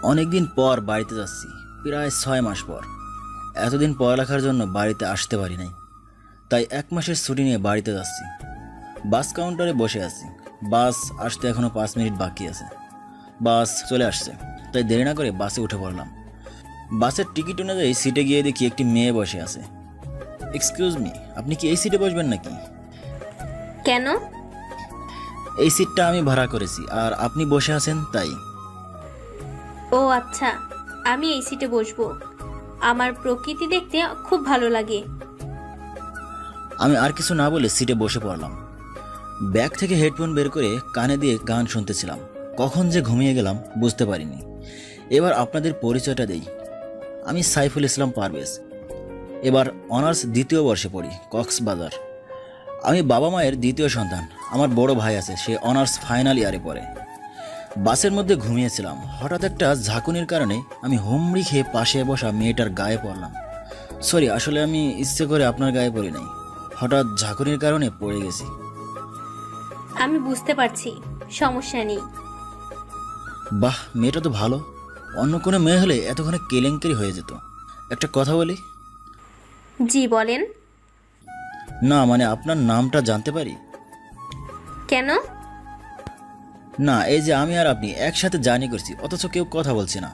অনেকদিন পর বাড়িতে যাচ্ছি, প্রায় 6 মাস পর। এতদিন পড়ালেখার জন্য বাড়িতে আসতে পারি নাই, তাই 1 মাসের ছুটি নিয়ে বাড়িতে যাচ্ছি। বাস কাউন্টারে বসে আছি, বাস আসতে এখনও 5 মিনিট বাকি আছে। বাস চলে আসছে, তাই দেরি না করে বাসে উঠে পড়লাম। বাসের টিকিট অনুযায়ী সিটে গিয়ে দেখি একটি মেয়ে বসে আছে। এক্সকিউজ মি, আপনি কি এই সিটে বসবেন নাকি? কেন? এই সিটটা আমি ভাড়া করেছি, আর আপনি বসে আছেন তাই। ও আচ্ছা, আমি এই সিটে বসবো। আমার প্রকৃতি দেখতে খুব ভালো লাগে। আমি আর কিছু না বলে সিটে বসে পড়লাম। ব্যাগ থেকে হেডফোন বের করে কানে দিয়ে গান শুনতেছিলাম। কখন যে ঘুমিয়ে গেলাম বুঝতে পারিনি। এবার আপনাদের পরিচয়টা দেই। আমি সাইফুল ইসলাম পারভেজ। এবার অনার্স 2য় বর্ষে পড়ি, কক্সবাজার। আমি বাবা মায়ের 2য় সন্তান। আমার বড় ভাই আছে, সে অনার্স ফাইনাল ইয়ারে পড়ে। বাসের মধ্যে ঘুমিয়েছিলাম, হঠাৎ একটা ঝাঁকুনির কারণে আমি হুমড়ি খেয়ে পাশে বসা মেয়েটার গায়ে পড়লাম। সরি, আসলে আমি ইচ্ছে করে আপনার গায়ে পড়ি নাই, হঠাৎ ঝাঁকুনির কারণে পড়ে গেছি। আমি বুঝতে পারছি, সমস্যা নেই। বাহ, মেয়েটা তো ভালো। অন্য কোনো মেয়ে হলে এতক্ষণে কেলেঙ্কারি হয়ে যেত। একটা কথা বলি? জি বলেন। না মানে আপনার নামটা জানতে পারি? কেন? না, এই যে আমি আর আপনি একসাথে জার্নি করছি, অথচ কেউ কথা বলছে না।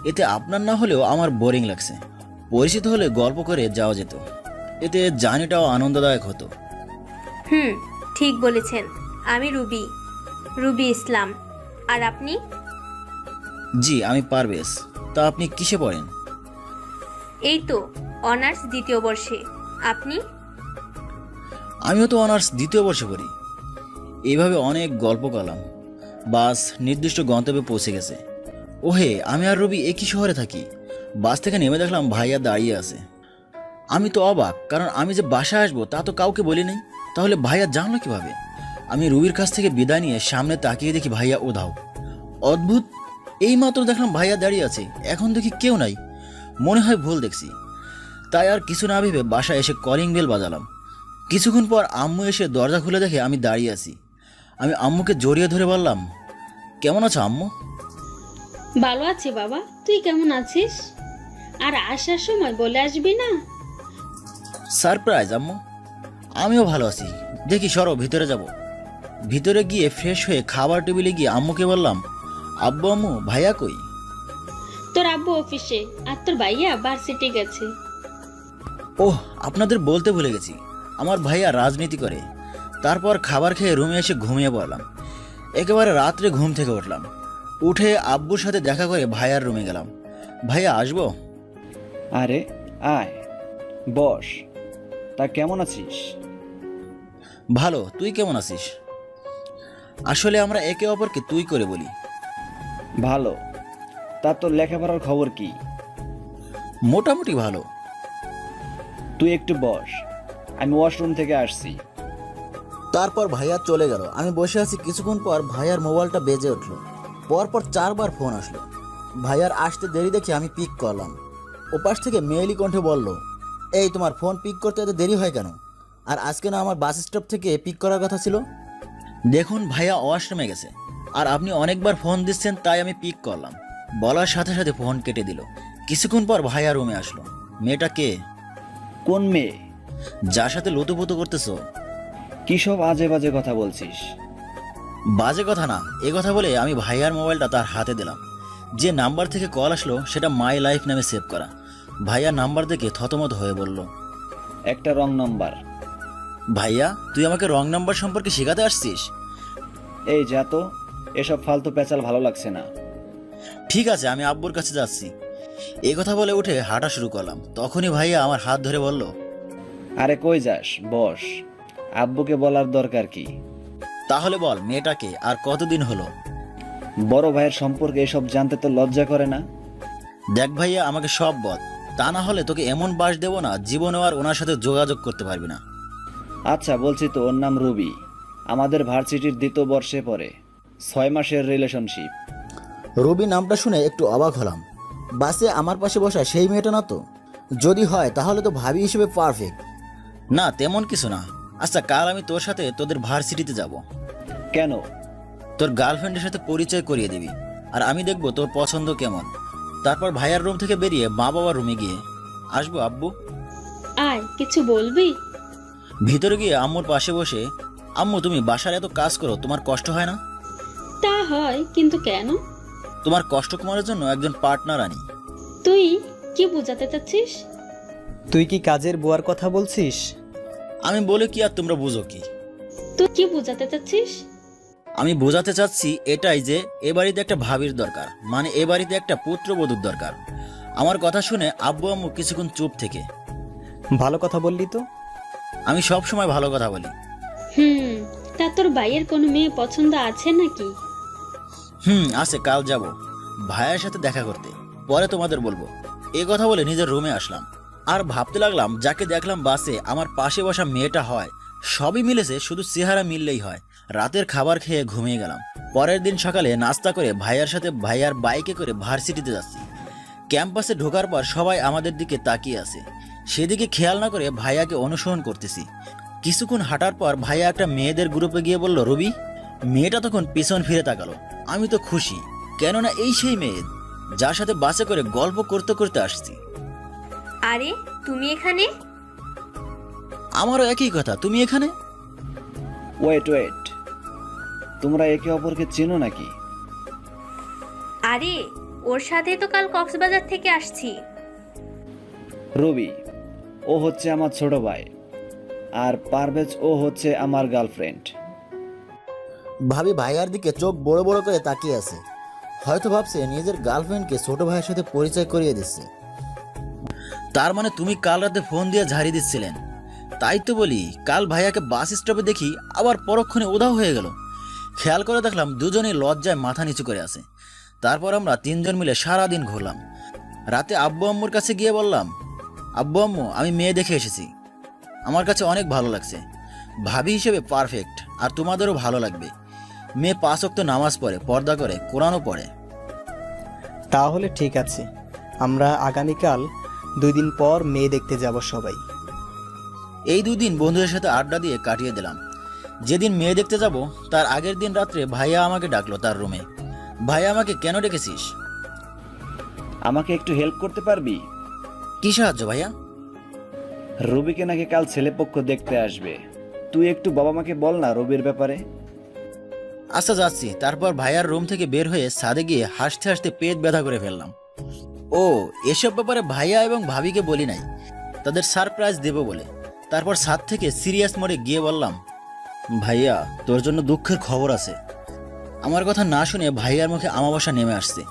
এতে আপনার না হলেও আমার বোরিং লাগছে। পরিচিত হলে গল্প করে যাওয়া যেত, এতে জার্নিটাও আনন্দদায়ক হতো। ঠিক বলেছেন। আমি রুবি, রুবি ইসলাম। আর আপনি? জি, আমি পারভেজ। তা আপনি কিসে পড়েন? এই তো অনার্স 2য় বর্ষে। আপনি? আমিও তো অনার্স 2য় বর্ষে পড়ি। এইভাবে অনেক গল্প করলাম। বাস নির্দিষ্ট গন্তব্যে পৌঁছে গেছে। ওহে, আমি আর রবি একই শহরে থাকি। বাস থেকে নেমে দেখলাম ভাইয়া দাঁড়িয়ে আছে। আমি তো অবাক, কারণ আমি যে বাসায় আসবো তা তো কাউকে বলি নাই। তাহলে ভাইয়া জানলো কিভাবে? আমি রুবির কাছ থেকে বিদায় নিয়ে সামনে তাকিয়ে দেখি ভাইয়া উধাও। অদ্ভুত, এইমাত্র দেখলাম ভাইয়া দাঁড়িয়ে আছে, এখন দেখি কেউ নাই। মনে হয় ভুল দেখছি। তাই আর কিছু না ভেবে বাসায় এসে কলিং বেল বাজালাম। কিছুক্ষণ পর আম্মু এসে দরজা খুলে দেখে আমি দাঁড়িয়ে আছি। আমি আম্মুকে জড়িয়ে ধরে বললাম, কেমন আছো আম্মু? ভালো আছি বাবা, তুই কেমন আছিস? আর আসার সময় বলে আসবি না? সারপ্রাইজ আম্মু, আমিও ভালো আছি। দেখি সরো, ভিতরে যাব। ভিতরে গিয়ে ফ্রেশ হয়ে খাবার টেবিলে গিয়ে আম্মুকে বললাম, আব্বু আম্মু ভাইয়া কই? তোর আব্বু অফিসে, আর তোর ভাইয়া ভার্সিটি গেছে। ওহ, আপনাদের বলতে ভুলে গেছি, আমার ভাইয়া রাজনীতি করে। তারপর খাবার খেয়ে রুমে এসে ঘুমিয়ে পড়লাম। একেবারে রাত্রে ঘুম থেকে উঠলাম। উঠে আব্বুর সাথে দেখা করে ভাইয়ার রুমে গেলাম। ভাইয়া আসবো? আরে আয়, বস। তা কেমন আছিস? ভালো, তুই কেমন আছিস? আসলে আমরা একে অপরকে তুই করে বলি। ভালো। তা তোর লেখাপড়ার খবর কি? মোটামুটি ভালো। তুই একটু বস, আমি ওয়াশরুম থেকে আসছি। তারপর ভাইয়া চলে গেল। আমি বসে আছি, কিছুক্ষণ পর ভাইয়ার মোবাইলটা বেজে উঠলো। পরপর 4বার ফোন আসলো। ভাইয়ার আসতে দেরি দেখে আমি পিক করলাম। ওপাশ থেকে মেয়েলি কণ্ঠে বলল, এই তোমার ফোন পিক করতে এত দেরি হয় কেন? আর আজকে না আমার বাস স্টপ থেকে পিক করার কথা ছিল? দেখুন ভাইয়া ওয়াশরুমে গেছে, আর আপনি অনেকবার ফোন দিচ্ছেন, তাই আমি পিক করলাম। বলার সাথে সাথে ফোন কেটে দিল। কিছুক্ষণ পর ভাইয়া রুমে আসলো। মেয়েটা কে? কোন মেয়ে? যার সাথে লুতুপুতু করতেছো? কি সব আজে বাজে কথা বলছিস? বাজে কথা না, এ কথা বলে আমি ভাইয়ার মোবাইলটা তার হাতে দিলাম। যে নাম্বার থেকে কল আসলো সেটা মাই লাইফ নামে সেভ করা। ভাইয়া নাম্বার দেখে থতমত হয়ে বলল, একটা রং নাম্বার। ভাইয়া তুই আমাকে রং নাম্বার সম্পর্কে শেখাতে আসছিস? এই যা তো, এসব ফালতু পেঁচাল ভালো লাগছে না। ঠিক আছে, আমি আব্বুর কাছে যাচ্ছি। এই কথা বলে উঠে হাঁটা শুরু করলাম। তখনই ভাইয়া আমার হাত ধরে বলল, আরে কই যাস, বস। আব্বুকে বলার দরকার কি? তাহলে বল মেয়েটাকে, আর কতদিন হলো? বড় ভাইয়ের সম্পর্কে এসব জানতে তো লজ্জা করে না? দেখ ভাইয়া, আমাকে সব বল, তা না হলে তোকে এমন বাস দেবো না, জীবনেও আর ওনার সাথে যোগাযোগ করতে পারবি না। আচ্ছা বলছি তো, ওর নাম রুবি। আমাদের ভার্সিটির 2য় বর্ষে পড়ে। 6 মাসের রিলেশনশিপ। রবি নামটা শুনে একটু অবাক হলাম। বাসে আমার পাশে বসা সেই মেয়েটা না তো? যদি হয় তাহলে তো ভাবি হিসেবে পারফেক্ট। না তেমন কিছু না। আচ্ছা, কাল আমি তোর সাথে তোদের ভার্সিটিতে যাব। কেন? তোর গার্লফ্রেন্ডের সাথে পরিচয় করিয়ে দিবি। আর আমি দেখব তোর পছন্দ কেমন। তারপর ভাইয়ার রুম থেকে বেরিয়ে মা বাবার রুমে গিয়ে আসবো আব্বু। আয়, কিছু বলবি? ভিতরে গিয়ে আম্মুর পাশে বসে, আম্মু তুমি বাসার এত কাজ করো, তোমার কষ্ট হয় না? তা হয়, কিন্তু কেন? তোমার কষ্ট কমানোর জন্য একজন পার্টনার আনি। তুই কি বোঝাতে চাচ্ছিস? তুই কি কাজের বুয়ার কথা বলছিস? আমি বলে কি আর তোমরা বুঝো কি? তুই কি বোঝাতে চাচ্ছিস? আমি বোঝাতে চাচ্ছি এটাই যে এ বাড়িতে একটা ভাবির দরকার, মানে এ বাড়িতে একটা পুত্রবধূর দরকার। আমার কথা শুনে আব্বু আম্মু কিছুক্ষণ চুপ থেকে। ভালো কথা বললি তো। আমি সব সময় ভালো কথা বলি। তা তোর ভাইয়ের কোনো মেয়ে পছন্দ আছে নাকি? আছে, কাল যাব ভাইয়ের সাথে দেখা করতে, পরে তোমাদের বলবো। এ কথা বলে নিজের রুমে আসলাম আর ভাবতে লাগলাম যাকে দেখলাম বাসে আমার পাশে বসা মেয়েটা হয়। সবই মিলেছে, শুধু চেহারা মিললেই হয়। রাতের খাবার খেয়ে ঘুমিয়ে গেলাম। পরের দিন সকালে নাস্তা করে ভাইয়ার সাথে ভাইয়ার বাইকে করে ভার্সিটিতে যাচ্ছি। ক্যাম্পাসে ঢোকার পর সবাই আমাদের দিকে তাকিয়ে আছে, সেদিকে খেয়াল না করে ভাইয়াকে অনুসরণ করতেছি। কিছুক্ষণ হাঁটার পর ভাইয়া একটা মেয়েদের গ্রুপে গিয়ে বলল রবি। মেয়েটা তখন পিছন ফিরে তাকালো। আমি তো খুশি, কেননা এই সেই মেয়ে যার সাথে বাসে করে গল্প করতে করতে আসছি। আরে তুমি এখানে? আমারও একই কথা, তুমি এখানে? ওয়েট, তোমরা একে অপরকে চেনো নাকি? আরে ওর সাথে তো কাল কক্সবাজার থেকে আসছি। রবি, ও হচ্ছে আমার ছোট ভাই, আর পারভেজ ও হচ্ছে আমার গার্লফ্রেন্ড। ভাবি ভাইয়ার দিকে চোখ বড় বড় করে তাকিয়ে আছে, হয়তো ভাবছে নিজের গার্লফ্রেন্ডকে ছোট ভাইয়ের সাথে পরিচয় করিয়ে দিচ্ছে। তার মানে তুমি কাল রাতে ফোন দিয়ে ঝাড়ি দিচ্ছিলেন? তাই তো বলি, কাল ভাইয়াকে বাস স্টপে দেখি আবার পরক্ষণে উধাও হয়ে গেল। খেয়াল করে দেখলাম দুজনেই লজ্জায় মাথা নিচু করে আছে। তারপর আমরা তিনজন মিলে সারাদিন ঘুরলাম। রাতে আব্বু আম্মুর কাছে গিয়ে বললাম, আব্বু আম্মু আমি মেয়ে দেখে এসেছি, আমার কাছে অনেক ভালো লাগছে, ভাবি হিসেবে পারফেক্ট, আর তোমাদেরও ভালো লাগবে। মেয়ে 5 ওয়াক্ত নামাজ পড়ে, পর্দা করে, কোরআনও পড়ে। তাহলে ঠিক আছে, আমরা আগামীকাল 2 দিন পর মেয়ে দেখতে যাব সবাই। এই 2 দিন বন্ধুদের সাথে আড্ডা দিয়ে কাটিয়ে দিলাম। যেদিন মেয়ে দেখতে যাব তার আগের দিন রাত্রে ভাইয়া আমাকে ডাকলো তার রুমে। ভাইয়া আমাকে কেন ডেকেছিস? আমাকে একটু হেল্প করতে পারবি? কি সাহায্য ভাইয়া? রবিকে নাকি কাল ছেলেপক্ষ দেখতে আসবে, তুই একটু বাবা মাকে বল না রবির ব্যাপারে। আচ্ছা যাচ্ছি। তারপর ভাইয়ার রুম থেকে বের হয়ে ছাদে গিয়ে হাসতে হাসতে পেট ব্যথা করে ফেললাম। ও, এসব ব্যাপারে ভাইয়া এবং ভাবিকে বলি নাই, তাদের সারপ্রাইজ দেব বলে। তারপর ছাদ থেকে সিরিয়াস মোডে গিয়ে বললাম, ভাইয়া তোর জন্য দুঃখের খবর আছে। আমার কথা না শুনে ভাইয়ার মুখে আমাবস্যা নেমে আসছে।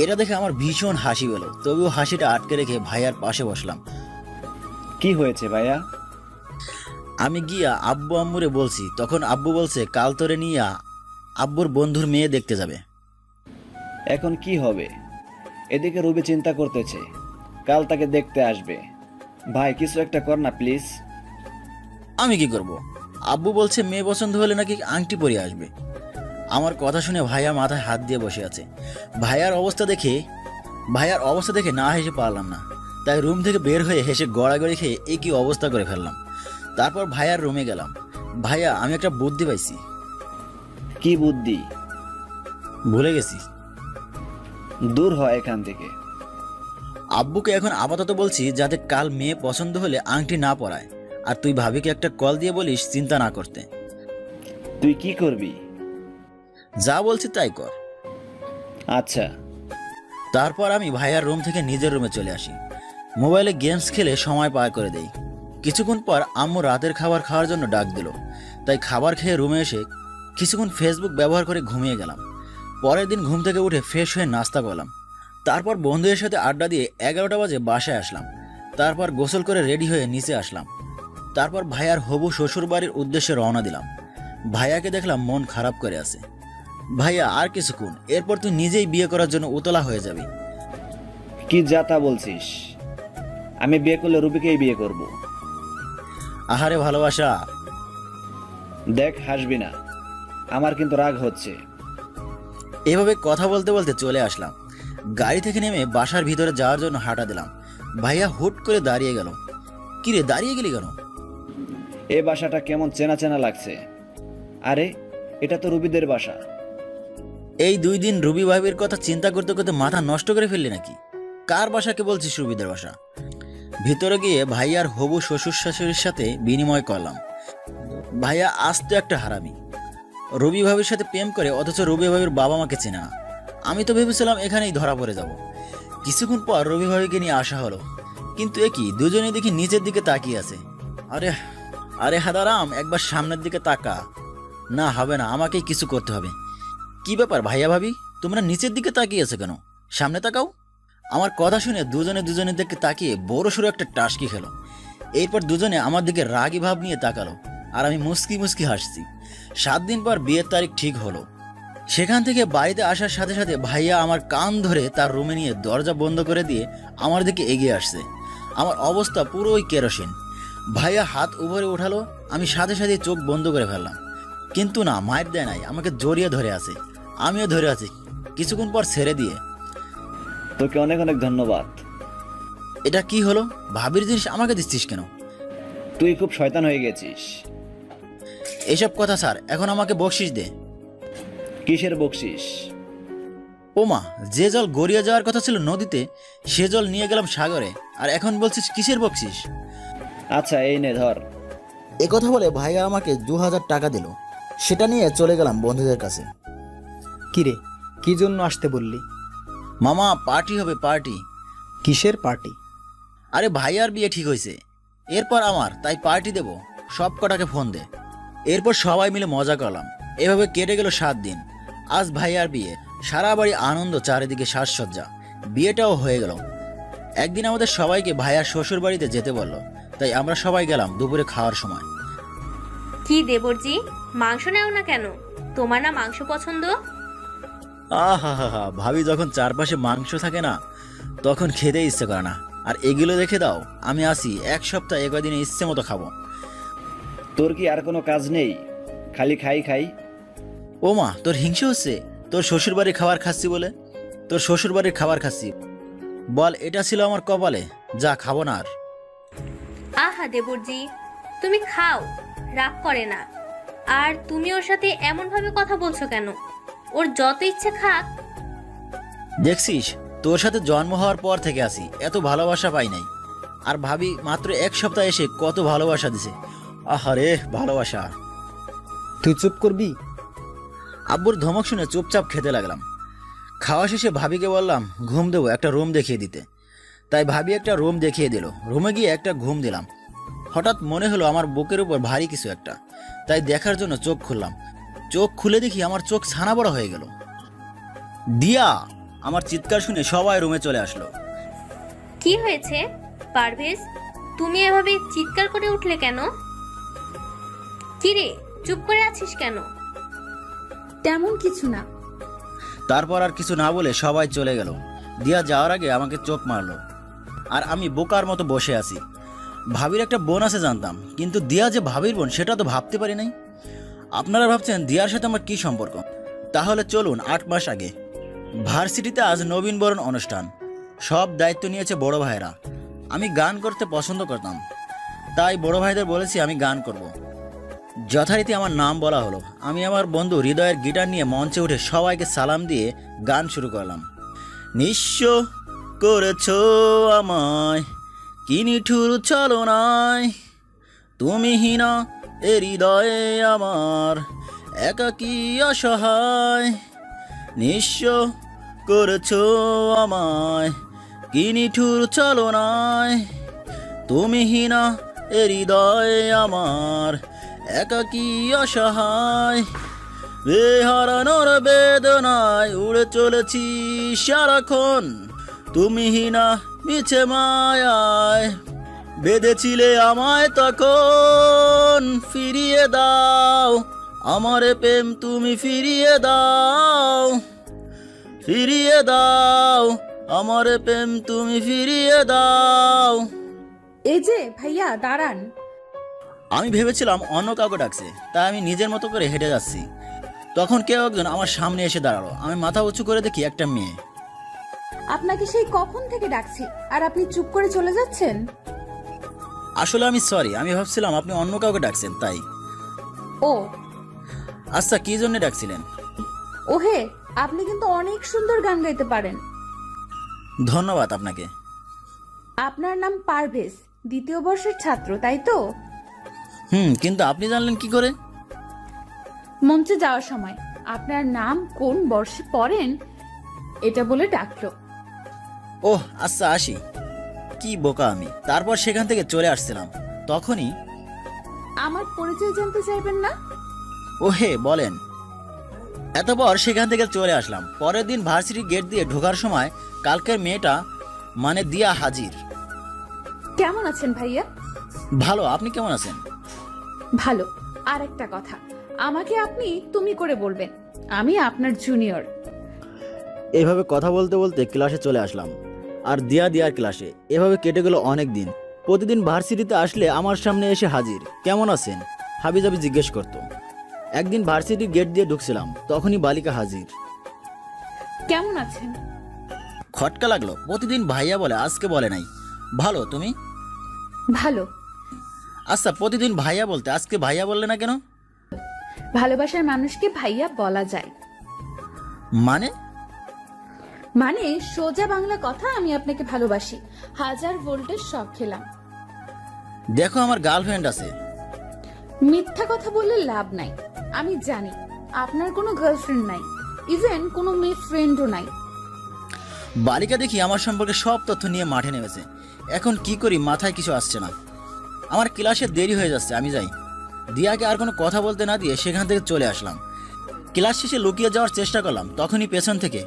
এটা দেখে আমার ভীষণ হাসি পেল, তবুও হাসিটা আটকে রেখে ভাইয়ার পাশে বসলাম। কি হয়েছে ভাইয়া? আমি গিয়া আব্বু আম্মুরে বলছি, তখন আব্বু বলছে কাল তোরে নিয়ে আব্বুর বন্ধুর মেয়ে দেখতে যাবে। এখন কি হবে? এদিকে রবি চিন্তা করতেছে, কাল তাকে দেখতে আসবে। ভাই কিছু একটা কর না প্লিজ। আমি কি করব? আব্বু বলছে মেয়ে পছন্দ হলে নাকি আংটি পরিয়ে আসবে। আমার কথা শুনে ভাইয়া মাথায় হাত দিয়ে বসে আছে। ভাইয়ার অবস্থা দেখে না হেসে পারলাম না, তাই রুম থেকে বের হয়ে হেসে গড়াগড়ি খেয়ে এই কি অবস্থা করে ফেললাম। তারপর ভাইয়ার রুমে গেলাম। ভাইয়া আমি একটা বুদ্ধি পাইছি। কি বুদ্ধি? ভুলে গেছি। দূর হয় এখান থেকে। আব্বুকে এখন আপাতত বলছি যাতে কাল মেয়ে পছন্দ হলে আংটি না পরায়, আর তুই ভাবিকে একটা কল দিয়ে বলিস চিন্তা না করতে। তুই কি করবি? যা বলছি তাই কর। আচ্ছা। তারপর আমি ভাইয়ার রুম থেকে নিজের রুমে চলে আসি। মোবাইলে গেমস খেলে সময় পার করে দেই। কিছুক্ষণ পর আম্মু রাতের খাবার খাওয়ার জন্য ডাক দিল, তাই খাবার খেয়ে রুমে এসে কিছুক্ষণ ফেসবুক ব্যবহার করে ঘুমিয়ে গেলাম। পরের দিন ঘুম থেকে উঠে ফ্রেশ হয়ে নাস্তা করলাম। তারপর বন্ধুদের সাথে আড্ডা দিয়ে 11টা বাজে বাসায় আসলাম। তারপর গোসল করে রেডি হয়ে নিচে আসলাম। তারপর ভাইয়ার হবু শ্বশুর বাড়ির উদ্দেশ্যে রওনা দিলাম। ভাইয়াকে দেখলাম মন খারাপ করে আছে। ভাইয়া আর কিছুক্ষণ, এরপর তুই নিজেই বিয়ে করার জন্য উতলা হয়ে যাবি। কি যা তা বলছিস? আমি বিয়ে করলে রুবিকেই বিয়ে করব। আহারে ভালোবাসা। দেখ হাসবি না, আমার কিন্তু রাগ হচ্ছে। এভাবে কথা বলতে বলতে চলে আসলাম। গাড়ি থেকে নেমে বাসার ভিতরে যাওয়ার জন্য হাঁটা দিলাম। ভাইয়া হুট করে দাঁড়িয়ে গেল। কিরে দাঁড়িয়ে গেলি কেন? এ বাসাটা কেমন চেনা চেনা লাগছে। আরে এটা তো রুবিদের বাসা। এই 2 দিন রুবি ভাবির কথা চিন্তা করতে করতে মাথা নষ্ট করে ফেললি নাকি? কার বাসাকে বলছিস রুবিদের বাসা? ভিতরে গিয়ে ভাইয়ার হবু শ্বশুর শাশুড়ির সাথে বিনিময় করলাম। ভাইয়া আস্ত একটা হারামি, রবি ভাবির সাথে প্রেম করে অথচ রবি ভাবির বাবা মাকে চেনে না। আমি তো ভেবেছিলাম এখানেই ধরা পড়ে যাব। কিছুক্ষণ পর রবি ভাবিকে নিয়ে আসা হলো, কিন্তু এ কি, দুজনেই দেখি নিচের দিকে তাকিয়ে আছে। আরে আরে হাদারাম, একবার সামনের দিকে তাকা। না হবে না, আমাকেই কিছু করতে হবে। কি ব্যাপার ভাইয়া ভাবি, তোমরা নিচের দিকে তাকিয়ে আছো কেন? সামনে তাকাও। আমার কথা শুনে দুজনের দিকে তাকিয়ে বড় সড়ো একটা টাসকি খেলো। এরপর দুজনে আমার দিকে রাগী ভাব নিয়ে তাকালো, আর আমি মুস্কি মুস্কি হাসছি। 7 দিন পর বিয়ের তারিখ ঠিক হলো। সেখান থেকে বাড়িতে আসার সাথে সাথে ভাইয়া আমার কান ধরে তার রুমে নিয়ে দরজা বন্ধ করে দিয়ে আমার দিকে এগিয়ে আসছে। আমার অবস্থা পুরোই কেরোসিন। ভাইয়া হাত উপরে উঠালো, আমি সাথে সাথে চোখ বন্ধ করে ফেললাম। কিন্তু না, মায়ের দেয় নাই, আমাকে জড়িয়ে ধরে আছে। আমিও ধরে আছি। কিছুক্ষণ পর ছেড়ে দিয়ে, তোকে অনেক অনেক ধন্যবাদ। এটা কি হলো? ভাবির জিনিস আমাকে দিচ্ছিস কেন? তুই খুব শয়তান হয়ে গেছিস। এসব কথা স্যার, এখন আমাকে বকশিস দে। কিসের বকশিস? ওমা, যে জল গড়িয়ে যাওয়ার কথা ছিল নদীতে, সে জল নিয়ে গেলাম সাগরে, আর এখন বলছিস কিসের বকশিস? আচ্ছা এই নে ধর। কথা বলে ভাইয়া আমাকে 2000 টাকা দিল। সেটা নিয়ে চলে গেলাম বন্ধুদের কাছে। কিরে, কি জন্য আসতে বললি? মামা, পার্টি হবে, পার্টি। কিসের পার্টি? আরে ভাইয়ার বিয়ে ঠিক হয়েছে, এরপর আমার, তাই পার্টি দেব। সব কটাকে ফোন দে। এরপর সবাই মিলে মজা করলাম। এভাবে কেটে গেল 7 দিন। আজ ভাইয়ার বিয়ে, সারা বাড়ি আনন্দ, চারিদিকে সাজসজ্জা। বিয়েটাও হয়ে গেল। একদিন আমাদের সবাইকে ভাইয়ার শ্বশুর বাড়িতে যেতে বলল, তাই আমরা সবাই গেলাম দুপুরে খাওয়ার সময়। কি দেবরজি, মাংস নাও না কেন? তোমার না মাংস পছন্দ? আহা হা হা, ভাবি যখন চারপাশে মাংস থাকে না, তখন খেতে ইচ্ছে করে না। আর এগুলো রেখে দাও, আমি আসি 1 সপ্তাহ, কদিনে ইচ্ছে মতো খাবো। তোর কি আর কোনো কাজ নেই? খালি খাই খাই। ও মা, তোর হিংসে হচ্ছে? তোর শ্বশুর বাড়ির খাবার খাচ্ছি বলে? তোর শ্বশুর বাড়ির খাবার খাচ্ছি বল, এটা ছিল আমার কপালে। যা, খাবো না আর। আহা দেবরজি, তুমি খাও, রাগ করে না। আর তুমি ওর সাথে এমন ভাবে কথা বলছো কেন? ওর যত ইচ্ছে খাক। দেখছিস, তোর সাথে জন্ম হওয়ার পর থেকে আসি, এত ভালোবাসা পাই নাই। আর ভাবি মাত্র 1 সপ্তাহ এসে কত ভালোবাসা দিছে। আহারে ভালোবাসা। তুই চুপ করবি? আব্বুর ধমক শুনে চুপচাপ খেতে লাগলাম। খাওয়া শেষে ভাবিকে বললাম ঘুম দেবো, একটা রুম দেখিয়ে দিতে। তাই ভাবি একটা রুম দেখিয়ে দিল। রুমে গিয়ে একটা ঘুম দিলাম। হঠাৎ মনে হলো আমার বুকের উপর ভারী কিছু একটা, তাই দেখার জন্য চোখ খুললাম। চোখ খুলে দেখি আমার চোখ ছানা বড় হয়ে গেল। দিয়া! আমার চিৎকার শুনে সবাই রুমে চলে আসলো। কি হয়েছে পারভেজ, তুমি এভাবে চিৎকার করে উঠলে কেন? কিরে, চুপ করে আছিস কেন? তেমন কিছু না। তারপর আর কিছু না বলে সবাই চলে গেল। দিয়া যাওয়ার আগে আমাকে চোখ মারলো, আর আমি বোকার মতো বসে আছি। ভাবির একটা বোন আছে জানতাম, কিন্তু দিয়া যে ভাবির বোন সেটা তো ভাবতে পারি নাই। আপনারা ভাবছেন দিয়ার সাথে আমার কি সম্পর্ক? তাহলে চলুন 8 মাস আগে। ভার্সিটিতে আজ নবীনবরণ অনুষ্ঠান। সব দায়িত্ব নিয়েছে বড় ভাইরা। আমি গান করতে পছন্দ করতাম, তাই বড় ভাইদের বলেছি আমি গান করব। যথারীতি আমার নাম বলা হলো। আমি আমার বন্ধু হৃদয়ের গিটার নিয়ে মঞ্চে উঠে সবাইকে সালাম দিয়ে গান শুরু করলাম। নিঃস্ব করেছো আমায়, কি নিঠুর ছলনায়, তুমি হীনা এ হৃদয়ে আমার, একাকী অসহায়। নিঃস্ব করেছো আমায়, কি নিঠুর ছলনায়, তুমি হীনা এ হৃদয়ে আমার, একাকী অসহায়। বেহারানোর বেদনায় উড়ে চলেছি সারাক্ষণ, তুমি হীনা মিছে মায়ায় বেঁধেছিলে আমায় তখন। ফিরিয়ে দাও আমার প্রেম, তুমি ফিরিয়ে দাও, ফিরিয়ে দাও আমার প্রেম, তুমি ফিরিয়ে দাও। এই যে ভাইয়া দাঁড়ান। আমি ভেবেছিলাম অন্য কাউকে ডাকছে, তাই আমি নিজের মতো করে হেঁটে যাচ্ছি। তখন কেউ একজন আমার সামনে এসে দাঁড়ালো। আমি মাথা উঁচু করে দেখি একটা মেয়ে। আপনাকে সেই কখন থেকে ডাকছি, আর আপনি চুপ করে চলে যাচ্ছেন। আসলে আমি সরি, আমি ভাবছিলাম আপনি অন্য কাউকে ডাকছেন তাই। ও আচ্ছা, কি জন্য ডাকছিলেন? ওহে, আপনি কিন্তু অনেক সুন্দর গান গাইতে পারেন। ধন্যবাদ আপনাকে। আপনার নাম পারভেজ, 2য় বর্ষের ছাত্র, তাই তো? কিন্তু আপনি জানলেন কি করে? মঞ্চে যাওয়ার সময় আপনার নাম কোন বর্ষে পড়েন এটা বলে ডাকলো। ওহ আচ্ছা, আসি। কি বোকা আমি। তারপর সেখান থেকে চলে আসছিলাম, তখনই আমার পরিচয় জানতে চাইবেন না? ও হে, বলেন। এতপর সেখান থেকে চলে আসলাম। পরের দিন ভার্সিটি গেট দিয়ে ঢোকার সময় কালকের মেয়েটা মানে দিয়া হাজির। কেমন আছেন ভাইয়া? ভালো, আপনি কেমন আছেন? ভালো। আর একটা কথা, আমাকে আপনি তুমি করে বলবেন, আমি আপনার জুনিয়র। এইভাবে কথা বলতে বলতে ক্লাসে চলে আসলাম, আর দিয়ার ক্লাসে। এভাবে কেটে গেল অনেক দিন। প্রতিদিন ভার্সিটিতে আসলে আমার সামনে এসে হাজির, কেমন আছেন হাবিজাবি জিজ্ঞেস করতো। একদিন ভার্সিটির গেট দিয়ে ঢুকছিলাম, তখনই বালিকা হাজির। কেমন আছেন? খটকা লাগলো। প্রতিদিন ভাইয়া বলে, আজকে বলে নাই। ভালো, তুমি? ভালো। আচ্ছা, প্রতিদিন ভাইয়া বলতে আজকে ভাইয়া বললে না কেন? ভালোবাসার মানুষকে ভাইয়া বলা যায়। মানে? মানে সোজা বাংলা কথা, আমি আপনাকে ভালোবাসি। 1000 ভোল্টের শখ খেলাম। দেখো, আমার গার্লফ্রেন্ড আছে। মিথ্যা কথা বললে লাভ নাই। আমি জানি আপনার কোনো গার্লফ্রেন্ড নাই, ইভেন কোনো মেয়ে ফ্রেন্ডও নাই। বালিকা দেখি আমার সম্পর্কে সব তথ্য নিয়ে মাঠে নেমেছে। এখন কি করি, মাথায় কিছু আসছে না। আমার ক্লাসে দেরি হয়ে যাচ্ছে, আমি যাই। দিয়াকে আর কোনো কথা বলতে না দিয়ে সেখান থেকে চলে আসলাম। ক্লাস শেষে লুকিয়ে যাওয়ার চেষ্টা করলাম, তখনই পেছন থেকে।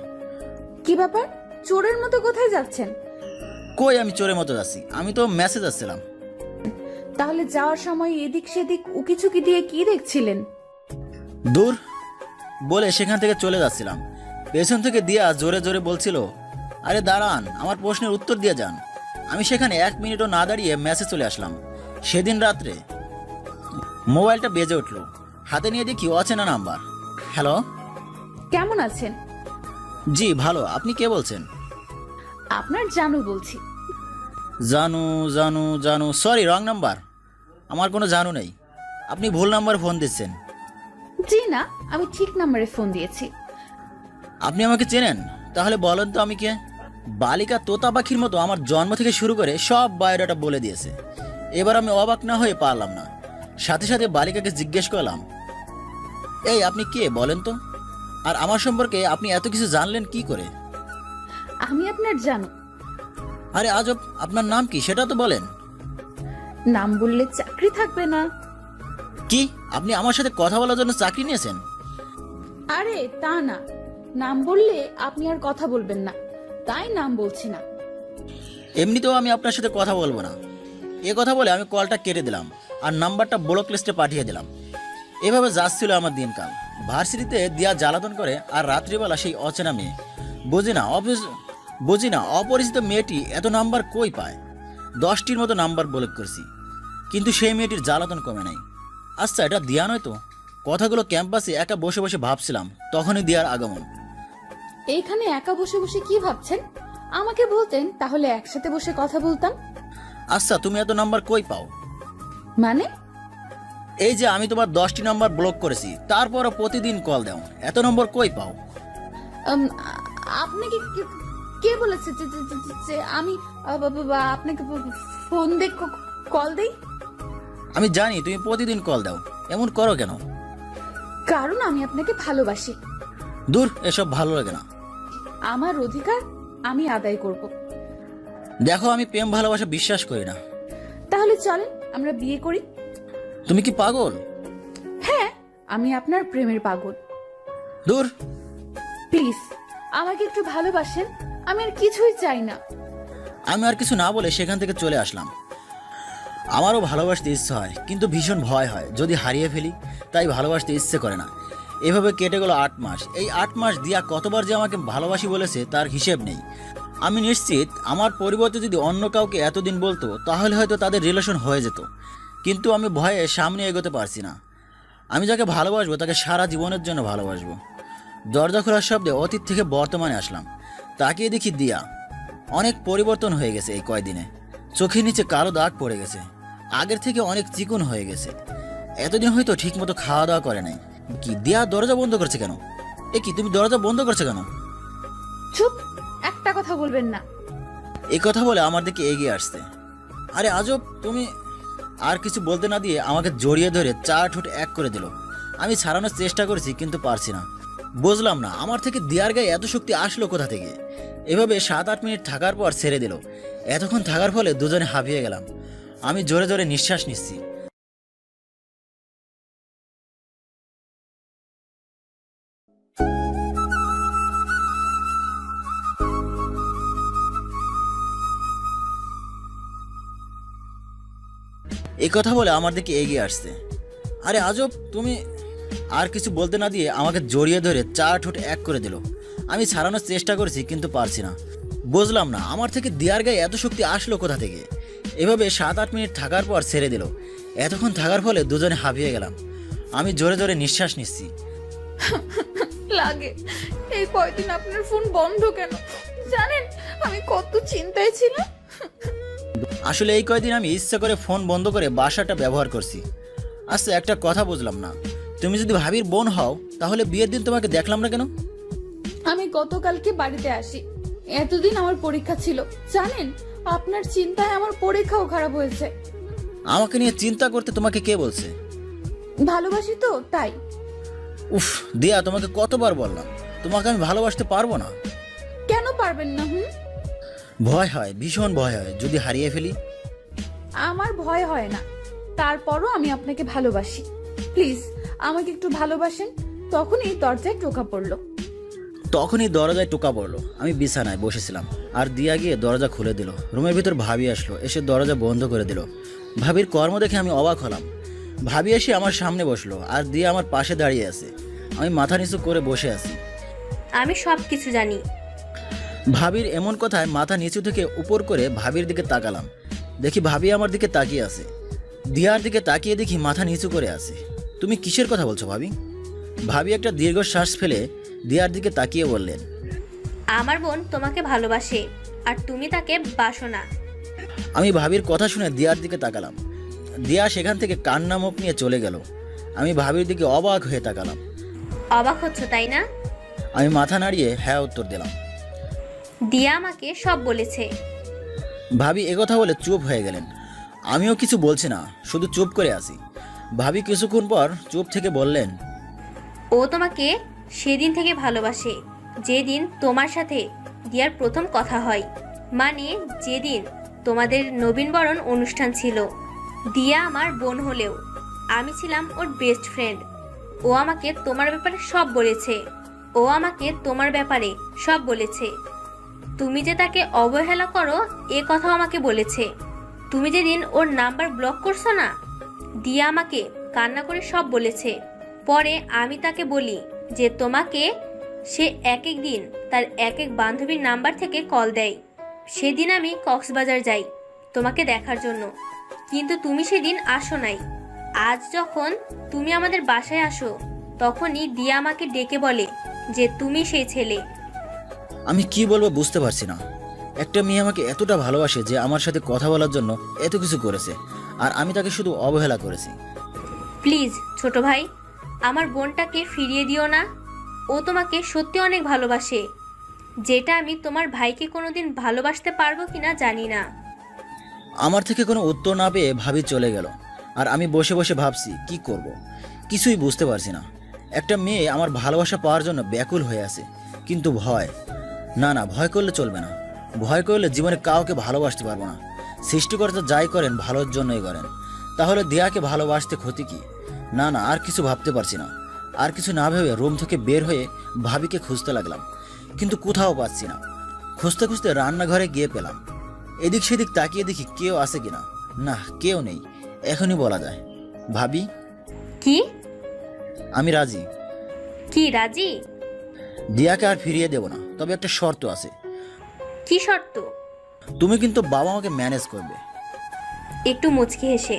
কি ব্যাপার, চোরের মতো কোথায় যাচ্ছেন? কই, আমি চোরের মতো যাচ্ছি? আমি তো মেসেজ আসছিলাম। তাহলে যাওয়ার সময় এদিক সেদিক উকিঝুঁকি দিয়ে কি দেখছিলেন? দূর বলে সেখান থেকে চলে যাচ্ছিলাম। পেছন থেকে দিয়া জোরে জোরে বলছিল, আরে দাঁড়ান, আমার প্রশ্নের উত্তর দিয়ে যান। আমি সেখানে 1 মিনিটও না দাঁড়িয়ে মেসেজ চলে আসলাম। সেদিন রাত্রে মোবাইলটা বেজে উঠল, হাতে নিয়ে দেখি অচেনা নাম্বার। হ্যালো। কেমন আছেন? জি ভালো, আপনি কে বলছেন? আপনার জানু বলছি। জানু জানু জানু, সরি, রং নাম্বার। আমার কোনো জানু নেই, আপনি ভুল নাম্বার ফোন দিচ্ছেন। জি না, আমি ঠিক নাম্বারে ফোন দিয়েছি। আপনি আমাকে চেনেন? তাহলে বলেন তো আমি কে। বালিকা তোতা পাখির মতো আমার জন্ম থেকে শুরু করে সব বায়োডাটা বলে দিয়েছে। এবার আমি অবাক না হয়ে পারলাম না, সাথে সাথে বালিকাকে জিজ্ঞেস করলাম, এই আপনি কে বলেন তো, আর আমার সম্পর্কে আপনি এত কিছু জানলেন কি করে? আমি আপনার জানু। আরে আজব, আপনার নাম কি সেটা তো বলেন। নাম বললে চাকরি থাকবে না। কি, আপনি আমার সাথে কথা বলার জন্য চাকরি নিয়েছেন? আরে তা না, নাম বললে আপনি আর কথা বলবেন না, তাই নাম বলছি না। এমনিতেও আমি আপনার সাথে কথা বলবো না। এ কথা বলে আমি কলটা কেটে দিলাম আর নাম্বারটা ব্লক লিস্টে পাঠিয়ে দিলাম। এভাবে যাচ্ছিল আমার দিনকাল। ভার্সিটিতে দিয়া জ্বালাতন করে, আর রাত্রিবেলা সেই অচেনা মেয়ে। বুঝি না অপরিচিত মেয়েটি এত নাম্বার কই পায়। 10টির মতো নাম্বার ব্লক করছি, কিন্তু সেই মেয়েটির জ্বালাতন কমে নাই। আচ্ছা, এটা দিয়া নয় তো? কথাগুলো ক্যাম্পাসে একা বসে বসে ভাবছিলাম, তখনই দিয়ার আগমন। এইখানে একা বসে বসে কি ভাবছেন? আমাকে বলতেন, তাহলে একসাথে বসে কথা বলতাম। আচ্ছা, তুমি এত নাম্বার কই পাও? মানে? এই যে আমি তোমার 10টি নাম্বার ব্লক করেছি, তারপরও প্রতিদিন কল দাও, এত নম্বর কই পাও? আপনাকে কে বলেছে যে আমি আপনাকে ফোন দিয়ে কল দেই? আমি জানি তুমি প্রতিদিন কল দাও, এমন করো কেন? কারণ আমি আপনাকে ভালোবাসি। দূর, এসব ভালো লাগে না। আমার অধিকার আমি আদায় করব। দেখো, আমি প্রেম ভালোবাসা বিশ্বাস করি না। তাহলে চলেন আমরা বিয়ে করি। তুমি কি পাগল? হ্যাঁ, আমি আপনার প্রেমের পাগল। দূর। প্লিজ আমাকে একটু ভালোবাসেন, আমি আর কিছুই চাই না। আমি আর কিছু না বলে সেখান থেকে চলে আসলাম। আমারও ভালোবাসতে ইচ্ছে হয়, কিন্তু ভীষণ ভয় হয় যদি হারিয়ে ফেলি, তাই ভালোবাসতে ইচ্ছে করে না। এভাবে কেটে গেল 8 মাস। এই 8 মাস দিয়া কতবার যে আমাকে ভালোবাসি বলেছে তার হিসেব নেই। আমি নিশ্চিত আমার পরিবর্তে যদি অন্য কাউকে এতদিন বলতো, তাহলে হয়তো তাদের রিলেশন হয়ে যেত। কিন্তু আমি ভয়ে সামনে এগোতে পারছি না। আমি যাকে ভালোবাসবো তাকে সারা জীবনের জন্য ভালোবাসবো। দরজা খোলার শব্দে অতীত থেকে বর্তমানে আসলাম। তাকিয়ে দেখি দিয়া অনেক পরিবর্তন হয়ে গেছে। এই কয়দিনে চোখের নিচে কালো দাগ পড়ে গেছে, আগের থেকে অনেক চিকন হয়ে গেছে। এতদিন হয়তো ঠিকমতো খাওয়া দাওয়া করে নাই। কি দিয়া দরজা বন্ধ করছে কেন? এ কি, তুমি দরজা বন্ধ করছো কেন? চুপ, একটা কথা বলবেন না। এই কথা বলে আমার দিকে এগিয়ে আসছে। আরে আজব, তুমি আর কিছু বলতে না দিয়ে আমাকে জড়িয়ে ধরে 4 ঠোঁট এক করে দিল। আমি ছাড়ানোর চেষ্টা করেছি কিন্তু পারছি না। বুঝলাম না আমার থেকে দিয়ার গায়ে এত শক্তি আসলো কোথা থেকে। এভাবে 7-8 মিনিট থাকার পর ছেড়ে দিল। এতক্ষণ থাকার ফলে দুজনে হাঁপিয়ে গেলাম। আমি জোরে জোরে নিঃশ্বাস নিচ্ছি। এই কথা বলে আমার দিকে এগিয়ে আসছে। আরে আজব, তুমি আর কিছু বলতে না দিয়ে আমাকে জড়িয়ে ধরে 4 ঠোঁট এক করে দিল। আমি ছাড়ানোর চেষ্টা করেছি কিন্তু পারছি না। বুঝলাম না আমার থেকে দিয়ার গায়ে এত শক্তি আসলো কোথা থেকে। এভাবে 7-8 মিনিট থাকার পর ছেড়ে দিল। এতক্ষণ থাকার ফলে দুজনে হাঁপিয়ে গেলাম। আমি জোরে জোরে নিঃশ্বাস নিচ্ছি। লাগে, এই কয়দিন আপনার ফোন বন্ধ কেন? জানেন আমি কত চিন্তায় ছিলাম। আসলে এই কয়দিন আমি ইচ্ছা করে ফোন বন্ধ করে বাসাটা ব্যবহার করছি। আচ্ছা, একটা কথা বুঝলাম না, তুমি যদি ভাবির বোন হও তাহলে বিয়ের দিন তোমাকে দেখলাম না কেন? আমি গতকালকে বাড়িতে আসি। এতদিন আমার পরীক্ষা ছিল, জানেন আপনার চিন্তায় আমার পরীক্ষাও খারাপ হয়েছে। আমাকে নিয়ে চিন্তা করতে তোমাকে কে বলছে? ভালোবাসি তো তাই। উফ দিয়া, তোমাকে কতবার বললাম তোমাকে আমি ভালোবাসতে পারবো না। কেন পারবেন না? ভয় হয়, ভীষণ ভয় হয় যদি হারিয়ে ফেলি। আমার ভয় হয় না, তারপরও আমি আপনাকে ভালোবাসি। প্লিজ আমাকে একটু ভালোবাসেন। তখনই দরজায় টোকা পড়লো। তখনই দরজায় টোকা পড়লো। আমি বিছানায় বসেছিলাম আর দিয়া গিয়ে দরজা খুলে দিল। রুমের ভিতর ভাবি আসলো, এসে দরজা বন্ধ করে দিল। ভাবির কর্ম দেখে আমি অবাক হলাম। ভাবি এসে আমার সামনে বসলো আর দিয়া আমার পাশে দাঁড়িয়ে আছে। আমি মাথা নিচু করে বসে আছি। আমি সব কিছু জানি। ভাবির এমন কথায় মাথা নিচু থেকে উপর করে ভাবির দিকে তাকালাম। দেখি ভাবি আমার দিকে তাকিয়ে আছে। দিয়ার দিকে তাকিয়ে দেখি মাথা নিচু করে আছে। তুমি কিসের কথা বলছো ভাবি? ভাবি একটা দীর্ঘশ্বাস ফেলে দিয়ার দিকে তাকিয়ে বললেন, আমার বোন তোমাকে ভালোবাসে আর তুমি তাকে বাসো না। আমি ভাবির কথা শুনে দিয়ার দিকে তাকালাম। দিয়া সেখান থেকে কান্না মুখ নিয়ে চলে গেল। আমি ভাবির দিকে অবাক হয়ে তাকালাম। অবাক হচ্ছ তাই না? আমি মাথা নাড়িয়ে হ্যাঁ উত্তর দিলাম। দিয়া আমাকে সব বলেছে। ভাবি একথা বলে চুপ হয়ে গেলেন। আমিও কিছু বলছি না, শুধু চুপ করে আছি। ভাবি কিছুক্ষণ পর চুপ থেকে বললেন, ও তোমাকে সেদিন থেকে ভালোবাসে যেদিন তোমার সাথে দিয়ার প্রথম কথা হয়, মানে যেদিন তোমাদের নবীনবরণ অনুষ্ঠান ছিল। দিয়া আমার বোন হলেও আমি ছিলাম ওর বেস্ট ফ্রেন্ড। ও আমাকে তোমার ব্যাপারে সব বলেছে। ও আমাকে তোমার ব্যাপারে সব বলেছে। তুমি যে তাকে অবহেলা করো এ কথাও আমাকে বলেছে। তুমি যেদিন ওর নাম্বার ব্লক করছো না, দিয়া আমাকে কান্না করে সব বলেছে। পরে আমি তাকে বলি যে তোমাকে সে এক এক দিন তার এক এক বান্ধবীর নাম্বার থেকে কল দেয়। সেদিন আমি কক্সবাজার যাই তোমাকে দেখার জন্য, কিন্তু তুমি সেদিন আসো নাই। আজ যখন তুমি আমাদের বাসায় আসো তখনই দিয়া আমাকে ডেকে বলে যে তুমি সেই ছেলে। আমি কি বলবো বুঝতে পারছি না। একটা মেয়ে আমাকে এতটা ভালোবাসে যে আমার সাথে কথা বলার জন্য এত কিছু করেছে, আর আমি তাকে শুধু অবহেলা করেছি। প্লিজ ছোট ভাই, আমার বোনটাকে ফিরিয়ে দিও না। ও তোমাকে সত্যি অনেক ভালোবাসে, যেটা আমি তোমার ভাইকে কোনোদিন ভালোবাসতে পারবো কিনা জানি না। আমার থেকে কোনো উত্তর না পেয়ে ভাবি চলে গেল। আর আমি বসে বসে ভাবছি কি করব। কিছুই বুঝতে পারছি না। একটা মেয়ে আমার ভালোবাসা পাওয়ার জন্য ব্যাকুল হয়ে আছে, কিন্তু ভয়, না না, ভয় করলে চলবে না। ভয় করলে জীবনে কাউকে ভালোবাসতে পারবো না। সৃষ্টিকর্তা যাই করেন ভালোর জন্যই করেন। তাহলে দিয়াকে ভালোবাসতে ক্ষতি কি? না না, আর কিছু ভাবতে পারছি না। আর কিছু না ভেবে রুম থেকে বের হয়ে ভাবিকে খুঁজতে লাগলাম, কিন্তু কোথাও পাচ্ছি না। খুঁজতে খুঁজতে রান্নাঘরে গিয়ে পেলাম। এদিক সেদিক তাকিয়ে দেখি কেউ আছে কিনা। না, কেউ নেই। এখনই বলা যায়, ভাবি কি? আমি রাজি। কি রাজি? দিয়াকে আর ফিরিয়ে দেব না, তবে একটা শর্ত আছে। কি শর্ত? তুমি কিন্তু বাবা মাকে ম্যানেজ করবে। একটু মুচকি হেসে,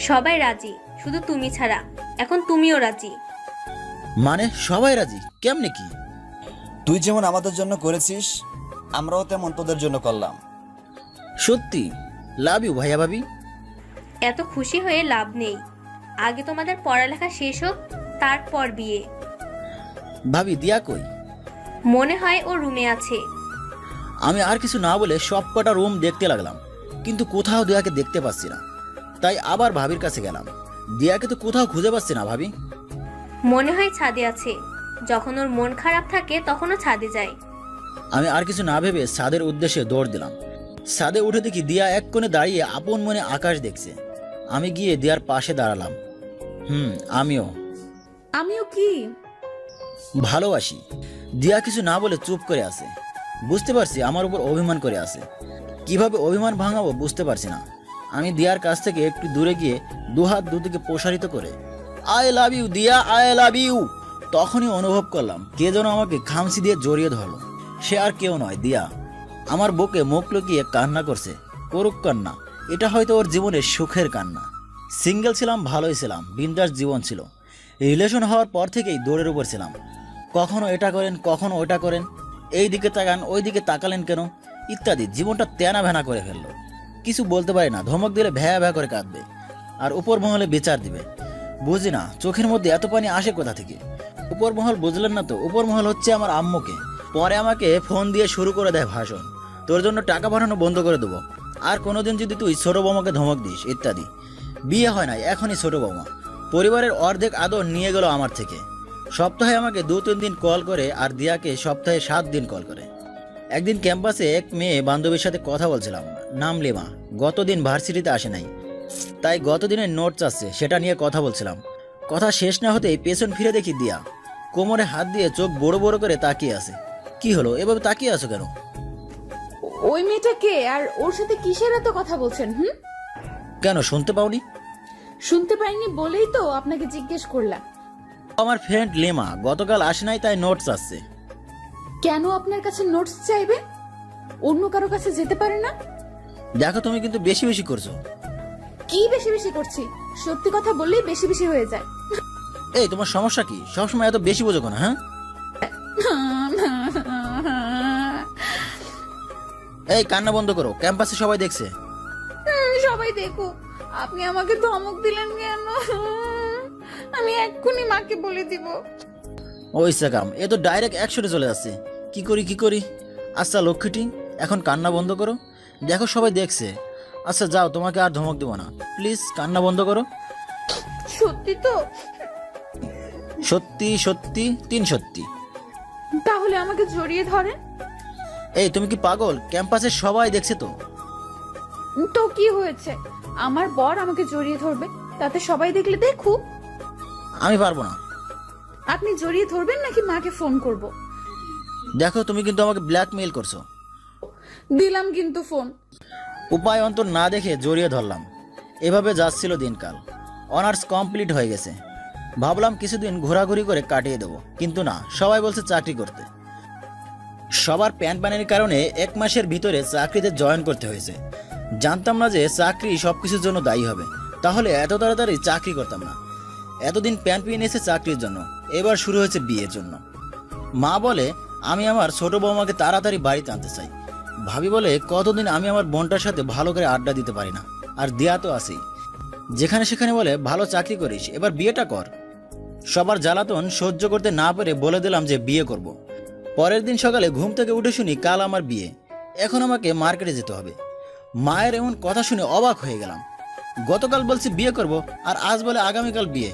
সবাই রাজি, শুধু তুমি ছাড়া। এখন তুমিও রাজি? মানে সবাই রাজি? কেমনে কি? তুই যেমন আমাদের জন্য করেছিস, আমরাও তেমন তোদের জন্য করলাম। সত্যি? লাভ ইউ ভাইয়া ভাবি। এত খুশি হয়ে লাভ নেই, আগে তোমাদের পড়ালেখা শেষ হোক, তারপর বিয়ে। ভাবি দিয়া কই? মনে হয় ও রুমে আছে। আমি আর কিছু না বলে সব কটা রুম দেখতে লাগলাম, কিন্তু কোথাও দিয়াকে দেখতে পাচ্ছি না। তাই আবার ভাবির কাছে গেলাম। দিয়াকে তো কোথাও খুঁজে পাচ্ছি না ভাবি। মনে হয় ছাদে আছে। যখন ওর মন খারাপ থাকে তখনও ছাদে যায়। আমি আর কিছু না ভেবে ছাদের উদ্দেশ্যে দৌড় দিলাম। ছাদে উঠে দেখি দিয়া এক কোণে দাঁড়িয়ে আপন মনে আকাশ দেখছে। আমি গিয়ে দিয়ার পাশে দাঁড়ালাম। আমিও আমিও কি? ভালোবাসি। দিয়া কিছু না বলে চুপ করে আছে। বুঝতে পারছি আমার উপর অভিমান করে আছে। কিভাবে অভিমান ভাঙাবো বুঝতে পারছি না। আমি দিয়ার কাছ থেকে একটু দূরে গিয়ে দুহাত দুদিকে প্রসারিত করে আই লাভ ইউ দিয়া, আই লাভ ইউ। তখনই অনুভব করলাম কে যেন আমাকে খামচি দিয়ে জড়িয়ে ধরলো। সে আর কেউ নয়, দিয়া। আমার বুকে মুখ লুকিয়ে কান্না করছে। করুক কান্না, এটা হয়তো ওর জীবনের সুখের কান্না। সিঙ্গেল ছিলাম, ভালোই ছিলাম, বিন্দাস জীবন ছিল। রিলেশন হওয়ার পর থেকেই দৌড়ের উপর ছিলাম। কখনো এটা করেন, কখনো ওটা করেন, এই দিকে তাকান, ওই দিকে তাকালেন কেন, ইত্যাদি। জীবনটা তেনা ভেনা করে ফেললো। কিছু বলতে পারি না, ধমক দিলে ভ্যা ভ্যা করে কাঁদবে, আর উপর মহলে বিচার দিবে। বুঝি না চোখের মধ্যে এত পানি আসে কোথা থেকে। উপর মহল বুঝলেন না তো, উপর মহল হচ্ছে আমার আম্মুকে। পরে আমাকে ফোন দিয়ে শুরু করে দেয় ভাষণ, তোর জন্য টাকা পাঠানো বন্ধ করে দেবো, আর কোনোদিন যদি তুই ছোট বৌমাকে ধমক দিস, ইত্যাদি। বিয়ে হয় নাই, এখনই ছোট বৌমা। পরিবারের অর্ধেক আদর নিয়ে গেল আমার থেকে। সপ্তাহে আমাকে 2-3 দিন কল করে, আর দিয়াকে সপ্তাহে 7 দিন কল করে। একদিন ক্যাম্পাসে এক মেয়ে বান্ধবীর সাথে কথা বলছিলাম, নাম লিমা। গতদিন ভার্সিটিতে আসে নাই, তাই গতদিনের নোট চাচ্ছে, সেটা নিয়ে কথা বলছিলাম। কথা শেষ না হতেই পেছন ফিরে দেখি দিয়া কোমরে হাত দিয়ে চোখ বড় বড় করে তাকিয়ে আছে। কি হলো, এভাবে তাকিয়ে আছো কেন? ওই মেয়েটা কে, আর ওর সাথে কিসের এত কথা বলছেন? কেন, শুনতে পাওনি? শুনতে পাইনি বলেই তো আপনাকে জিজ্ঞেস করলাম। আমার ফ্রেন্ড লিমা গতকাল আসে নাই, তাই নোট চাচ্ছে। কেন আপনার কাছে নোটস চাইবে? অন্য কারো কাছে যেতে পারে না? দেখো, তুমি কিন্তু বেশি বেশি করছো। কি বেশি বেশি করছি? সত্যি কথা বললেই বেশি বেশি হয়ে যায়। এই, তোমার সমস্যা কি? সবসময় এত বেশি বোঝো না, হ্যাঁ? এই, কান্না বন্ধ করো, ক্যাম্পাসে সবাই দেখছে। সবাই দেখো, আপনি আমাকে ধমক দিলেন কেন? আমি এক্ষুনি মাকে বলে দিব। ওই সাকাম, এ তো ডাইরেক্ট 100-এ চলে যাচ্ছে। কি করি? আচ্ছা লক্ষ্মীটি, এখন কান্না বন্ধ করো। দেখো সবাই দেখছে। আচ্ছা যাও, তোমাকে আর ধমক দেবো না, প্লিজ কান্না বন্ধ করো। সত্যি তো? সত্যি সত্যি, 3 সত্যি। তাহলে আমাকে জড়িয়ে ধরেন। এই, তুমি কি পাগল? ক্যাম্পাসে সবাই দেখছে তো। তো কি হয়েছে? আমার বর আমাকে জড়িয়ে ধরবে, তাতে সবাই দেখলে দেখুক। আমি পারবো না। আপনি জড়িয়ে ধরবেন নাকি মাকে ফোন করব? দেখো, তুমি কিন্তু আমাকে ব্ল্যাকমেইল করছো। দিলাম কিন্তু ফোন। উপায় অন্তর না দেখে জড়িয়ে ধরলাম। এভাবে যাচ্ছিল দিনকাল। অনার্স কমপ্লিট হয়ে গেছে। ভাবলাম কিছুদিন ঘোরাঘুরি করে কাটিয়ে দেবো, কিন্তু না, সবাই বলছে চাকরি করতে। সবার প্যান প্যানের কারণে 1 মাসের ভিতরে চাকরিতে জয়েন করতে হয়েছে। জানতাম না যে চাকরি সবকিছুর জন্য দায়ী হবে, তাহলে এত তাড়াতাড়ি চাকরি করতাম না। এতদিন প্যান পিয়ে নিয়েছে চাকরির জন্য, এবার শুরু হয়েছে বিয়ের জন্য। মা বলে আমি আমার ছোট বৌমাকে তাড়াতাড়ি বাড়িতে আনতে চাই। ভাবি বলে কতদিন আমি আমার বোনটার সাথে ভালো করে আড্ডা দিতে পারি না। আর দেয়া তো আছেই, যেখানে সেখানে বলে ভালো চাকরি করিস, এবার বিয়েটা কর। সবার জ্বালাতন সহ্য করতে না পেরে বলে দিলাম যে বিয়ে করব। পরের দিন সকালে ঘুম থেকে উঠে শুনি কাল আমার বিয়ে, এখন আমাকে মার্কেটে যেতে হবে। মায়ের এমন কথা শুনে অবাক হয়ে গেলাম। গতকাল বলছি বিয়ে করব, আর আজ বলে আগামীকাল বিয়ে।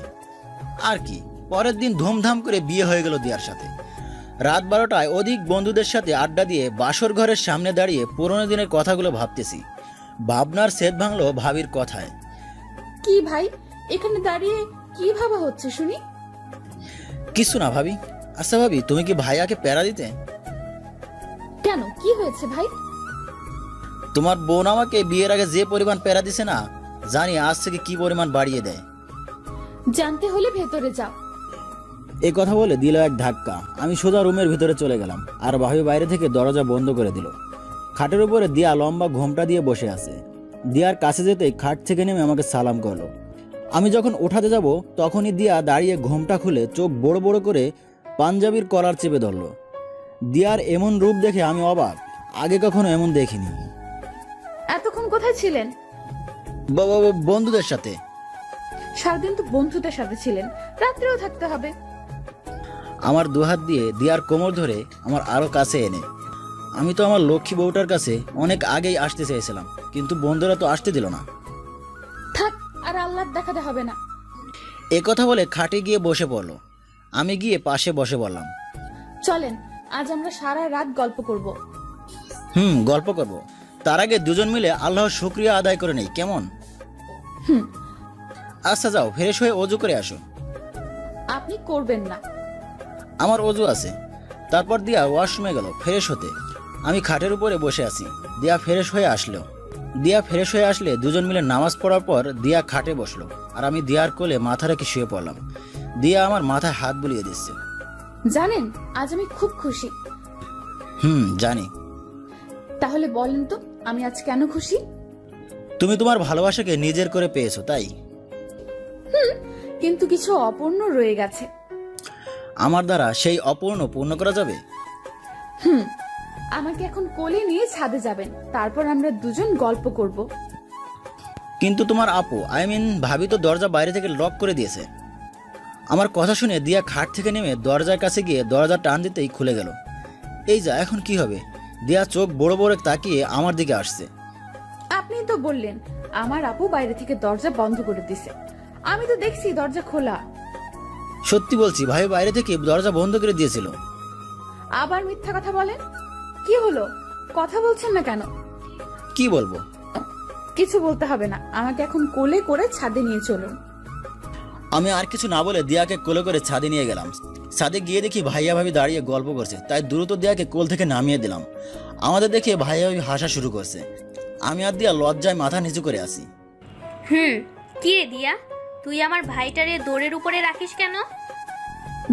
আর কি, পরের দিন ধুমধাম করে বিয়ে হয়ে গেল দিয়ার সাথে। রাত 12টায় অধিক বন্ধুদের সাথে আড্ডা দিয়ে বাসর ঘরের সামনে দাঁড়িয়ে পুরোনো দিনের কথাগুলো ভাবতেছি। ভাবনার সেদ ভাঙলো ভাবির কথায়। কি ভাই, এখানে দাঁড়িয়ে কি ভাবা হচ্ছে শুনি? কিছু না ভাবি। আচ্ছা ভাবি, তুমি কি ভাইয়াকে প্যারা দিতে? কেন, কি হয়েছে ভাই? তোমার বোন আমাকে বিয়ের আগে যে পরিমাণ প্যারা দিছে না, জানি আজ থেকে কি পরিমাণ বাড়িয়ে দেয়। জানতে হলে ভেতরে যাও। এই কথা বলে দিল এক ধাক্কা। আমি সোজা রুমের ভিতরে চলে গেলাম, আর ভাবি বাইরে থেকে দরজা বন্ধ করে দিল। খাটের উপরে দিয়া লম্বা ঘোমটা দিয়ে বসে আছে। দিয়ার কাছে যেতেই খাট থেকে নেমে আমাকে সালাম করলো। আমি যখন ওঠাতে যাব তখনই দিয়া দাঁড়িয়ে ঘোমটা খুলে চোখ বড় বড় করে পাঞ্জাবির কলার চেপে ধরলো। দিয়ার এমন রূপ দেখে আমি অবাক, আগে কখনো এমন দেখিনি। এতক্ষণ কোথায় ছিলেন? বন্ধুদের সাথে। সারাদিন তো বন্ধুদের সাথে ছিলেন, রাত্রেও থাকতে হবে। আমার দুহাত দিয়ে দিয়ার কোমর ধরে আমার আরও কাছে এনে, আমি তো আমার লক্ষ্মী বউটার কাছে অনেক আগেই আসতে চেয়েছিলাম, কিন্তু বন্ধুরা তো আসতে দিল না। থাক, আর আল্লাহ দেখাতে হবে না। এ কথা বলে খাটে গিয়ে বসে পড়লো। আমি গিয়ে পাশে বসে বললাম, চলেন, আজ আমরা সারা রাত গল্প করব। গল্প করব। তার আগে দুজন মিলে আল্লাহর শুকরিয়া আদায় করে নেই, কেমন? হুম। আচ্ছা যাও, ফ্রেশ হয়ে অজু করে আসো। আপনি করবেন না। আমার অজু আছে। তারপর দিয়া ওয়াশরুমে গেল ফ্রেশ হতে। আমি খাটের উপরে বসে আছি। দিয়া ফ্রেশ হয়ে আসলে দুজন মিলে নামাজ পড়ার পর দিয়া খাটে বসলো, আর আমি দিয়ার কোলে মাথা রেখে শুয়ে পড়লাম। দিয়া আমার মাথায় হাত বুলিয়ে দিচ্ছে। জানেন, আজ আমি খুব খুশি। জানি। তাহলে বলেন তো, আমি আজ কেন খুশি? তুমি তোমার ভালোবাসাকে নিজের করে পেয়েছো, তাই? কিন্তু কিছু অপূর্ণ রয়ে গেছে। আমার দ্বারা সেই অপূর্ণ পূর্ণ করা যাবে? আমাকে এখন কোলে নিয়ে ছাদে যাবেন, তারপর আমরা দুজন গল্প করব। কিন্তু তোমার আপু, ভাবি তো দরজা বাইরে থেকে লক করে দিয়েছে। আমার কথা শুনে দিয়া খাট থেকে নেমে দরজার কাছে গিয়ে দরজা টান দিতেই খুলে গেল। এই যা, এখন কি হবে? দিয়া চোখ বড় বড় তাকিয়ে আমার দিকে আসছে। আপনি তো বললেন আমার আপু বাইরে থেকে দরজা বন্ধ করে দিছে। আমি তো দেখছি দরজা খোলা। সত্যি বলছি, ভাই বাইরে থেকে দরজা বন্ধ করে দিয়েছিল। আবার মিথ্যা কথা বলেন। কি হলো, কথা বলছেন না কেন? কি বলবো? কিছু বলতে হবে না, আমাকে এখন কোলে করে ছাদে নিয়ে চলুন। আমি আর কিছু না বলে দিয়াকে কোলে করে ছাদে নিয়ে গেলাম। ছাদে গিয়ে দেখি ভাইয়া ভাবি দাঁড়িয়ে গল্প করছে, তাই দ্রুত দিয়াকে কোল থেকে নামিয়ে দিলাম। আমাদের দেখে ভাইয়া ভাবি হাসা শুরু করছে। আমি আর দিয়া লজ্জায় মাথা নিচু করে আসি। কি রে দিয়া, তুই আমার ভাইটারে দৌড়ের উপরে রাখিস কেন?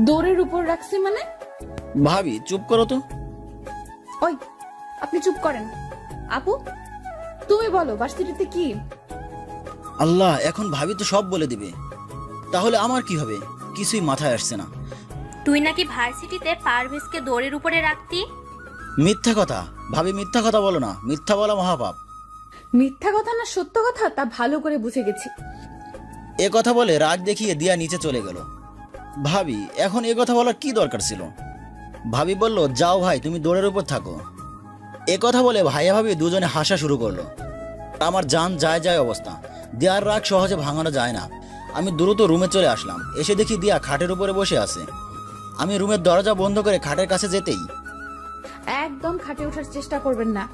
দৌড়ের উপর রাখছি মানে? ভাবি চুপ করো তো। ওই, আপনি চুপ করেন। আপু, তুমি বলো ভার্সিটিতে কি? আল্লাহ, এখন ভাবি তো সব বলে দিবে, তাহলে আমার কি হবে? কিছুই মাথায় আসছে না। তুই নাকি ভার্সিটিতে পারভেজকে দৌড়ের উপরে রাখতি। মিথ্যা কথা ভাবি, মিথ্যা কথা বলো না। মিথ্যা বলা মহাপাপ। মিথ্যা কথা না সত্য কথা তা ভালো করে বুঝে গেছি। এ কথা বলে রাগ দেখিয়ে দিয়া নিচে চলে গেল। ভাবি, এখন এ কথা বলার কি দরকার ছিল? ভাবি বলল, যাও ভাই, তুমি দৌড়ের উপর থাকো। এ কথা বলে ভাইয়া ভাবি দুজনে হাসা শুরু করলো। আমার জান যায় যায় অবস্থা। দিয়ার রাগ সহজে ভাঙানো যায় না। আমি দ্রুত রুমে চলে আসলাম। এসে দেখি দিয়া খাটের উপরে বসে আছে। আমি রুমের দরজা বন্ধ করে খাটের কাছে যেতেই, একদম খাটে ওঠার চেষ্টা করবেন না।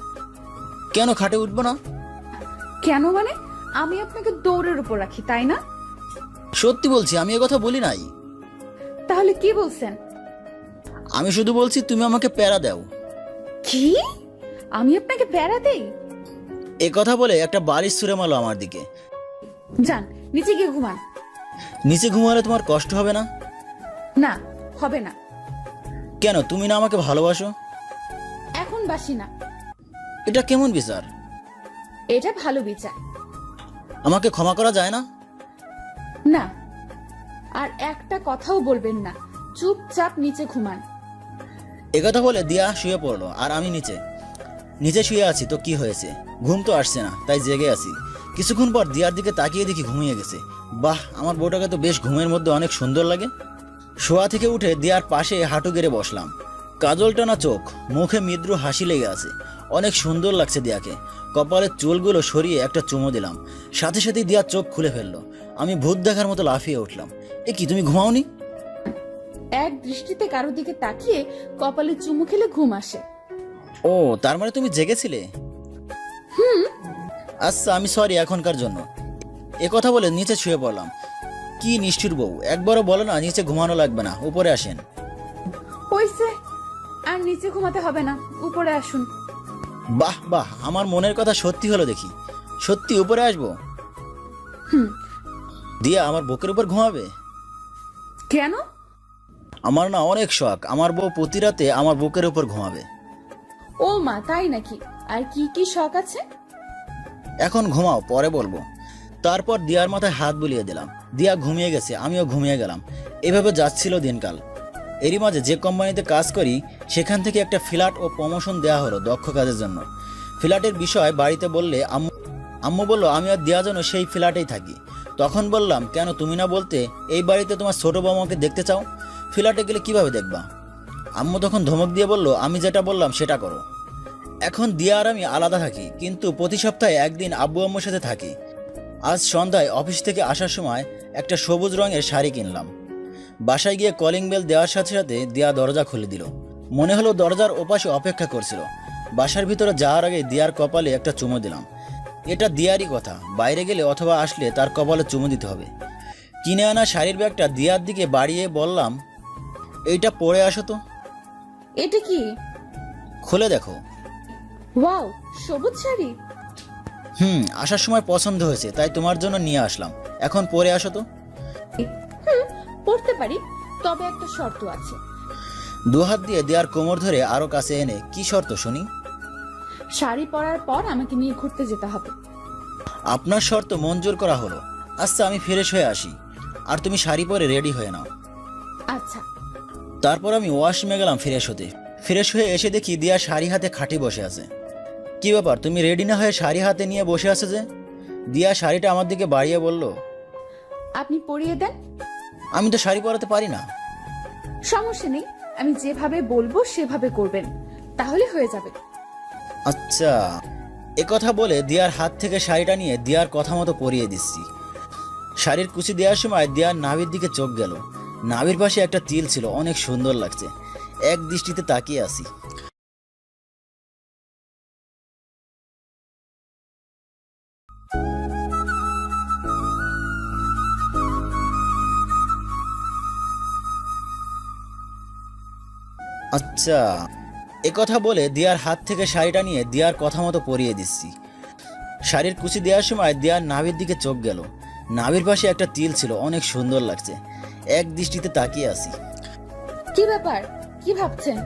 কেন খাটে উঠবো না? কেন মানে? আমি আপনাকে দৌড়ের উপর রাখি, তাই না? সত্যি বলছি, আমি এ কথা বলি নাই। তাহলে কি বলছেন? আমি শুধু বলছি তুমি আমাকে প্যারা দাও। কি? আমি আপনাকে প্যারা দেই? এ কথা বলে একটা বালিশ ছুঁড়ে মারলো আমার দিকে। যান, নিচে গিয়ে ঘুমান। নিচে ঘুমালে তোমার কষ্ট হবে না? না, হবে না। কেন, তুমি না আমাকে ভালোবাসো? এখন বাসি না। এটা কেমন বিচার? এটা ভালো বিচার। আমাকে ক্ষমা করা যায় না? না, আর একটা কথাও বলবেন না। চুপচাপ নিচে ঘুমান। একথা বলে দিয়া শুয়ে পড়লো, আর আমি নিচে শুয়ে আছি। তো কি হয়েছে? ঘুম তো আসছে না, তাই জেগে আছি। কিছুক্ষণ পর দিয়ার দিকে তাকিয়ে দেখি ঘুমিয়ে গেছে। বাহ, আমার বউটাকে তো বেশ ঘুমের মধ্যে অনেক সুন্দর লাগে। শোয়া থেকে উঠে দিয়ার পাশে হাঁটু গেড়ে বসলাম। কাজল টানা চোখ, মুখে মৃদু হাসি লেগে আছে। অনেক সুন্দর লাগছে দিয়াকে। কপালের চুলগুলো সরিয়ে একটা চুমো দিলাম। সাথে সাথে দিয়ার চোখ খুলে ফেললো। আমি ভূত দেখার মতো লাফিয়ে উঠলাম। এ কি, তুমি ঘুমাওনি? এক দৃষ্টিতে কারো দিকে তাকিয়ে কপালে চুমু খেলে ঘুম আসে। ও, তার মানে তুমি জেগেছিলে? আচ্ছা, আমি সরি এখনকার জন্য। এ কথা বলে নিচে শুয়ে পড়লাম। কি নিষ্ঠুর বউ, একবারও বলো না নিচে ঘুমানো লাগবে না, উপরে আসেন। হইছে, আর নিচে ঘুমাতে হবে না, উপরে আসুন। বাহ বাহ, আমার মনের কথা সত্যি হলো দেখি। সত্যি উপরে আসবো? দিয়া আমার বুকের উপর ঘুমাবে? কেন? আমার না অনেক শখ, আমার বউ প্রতি রাতে আমার বুকের উপর ঘুমাবে। ও মা, তাই নাকি? আর কি কি শখ আছে? এখন ঘুমাও, পরে বলবো। তারপর দিয়ার মাথায় হাত বুলিয়ে দিলাম। দিয়া ঘুমিয়ে গেছে, আমিও ঘুমিয়ে গেলাম। এভাবে যাচ্ছিল দিনকাল। এরই মাঝে যে কোম্পানিতে কাজ করি সেখান থেকে একটা ফ্ল্যাট ও প্রমোশন দেওয়া হলো দক্ষ কাজের জন্য। ফ্ল্যাটের বিষয় বাড়িতে বললে আম্মু বলল আমি আর দিয়া যেন সেই ফ্ল্যাটেই থাকি। তখন বললাম, কেন, তুমি না বলতে এই বাড়িতে তোমার ছোট বৌমাকে দেখতে চাও? ফ্ল্যাটে গেলে কিভাবে দেখবা? আম্মু তখন ধমক দিয়ে বলল, আমি যেটা বললাম সেটা করো। এখন দিয়া আর আমি আলাদা থাকি, কিন্তু প্রতি সপ্তাহে একদিন আব্বু আম্মুর সাথে থাকি। আজ সন্ধ্যায় অফিস থেকে আসার সময় একটা সবুজ রঙের শাড়ি কিনলাম। বাসায় গিয়ে কলিং বেল দেওয়ার সাথে সাথে দিয়া দরজা খুলে দিল। মনে হলো দরজার ওপাশে অপেক্ষা করছিল। বাসার ভিতরে যাওয়ার আগে দিয়ার কপালে একটা চুমু দিলাম। এটা দিয়ারই কথা, বাইরে গেলে অথবা আসলে তার কপালে চুমু দিতে হবে। কিনে আনা শাড়ির ব্যাগটা দিয়ার দিকে বাড়িয়ে বললাম, এইটা পরে আসো তো। এটা কি? খুলে দেখো। ওয়াও, সবুজ শাড়ি। আসার সময় পছন্দ হয়েছে, তাই তোমার জন্য নিয়ে আসলাম। এখন পরে আসো তো। পরতে পারি, তবে একটা শর্ত আছে। দুহাত দিয়ে দেয়ার কোমর ধরে আরো কাছে এনে, কি শর্ত শুনি? শাড়ি পরার পর আমাকে নিয়ে ঘুরতে যেতে হবে। আপনার শর্ত মঞ্জুর করা হলো। আচ্ছা, আমি ফ্রেশ হয়ে আসি, আর তুমি শাড়ি পরে রেডি হয়ে নাও। আচ্ছা। তারপর আমি ওয়াশরুমে গেলাম ফ্রেশ হতে। ফ্রেশ হয়ে এসে দেখি দিয়া শাড়ি হাতে খাটি বসে আছে। কি ব্যাপার, তুমি রেডি না হয়ে শাড়ি হাতে নিয়ে বসে আছে যে? দিয়া শাড়িটা আমার দিকে বাড়িয়ে বলল, আপনি পরিয়ে দেন। আমি তো শাড়ি পরাতে পারি না। সমস্যা নেই, আমি যেভাবে বলবো সেভাবে করবেন, তাহলে হয়ে যাবে। আচ্ছা। কথা বলে দিয়ার হাত থেকে শাড়িটা নিয়ে দিয়ার কথা মতো পরিয়ে দিচ্ছি। শাড়ির কুচি দেওয়ার সময় দিয়ার নাভির দিকে চোখ গেল। নাভির পাশে একটা তিল ছিল, অনেক সুন্দর লাগছে। এক দৃষ্টিতে তাকিয়ে আছি। আচ্ছা। কথা বলে দিয়ার হাত থেকে শাড়িটা নিয়ে দিয়ার কথা মতো পরিয়ে দিচ্ছি। শাড়ির কুচি দেওয়ার সময় দিয়ার নাভির দিকে চোখ গেল। নাভির পাশে একটা তিল ছিল, অনেক সুন্দর লাগছে। এক দৃষ্টিতে তাকিয়ে আছি। কি ব্যাপার, কি ভাবছেন?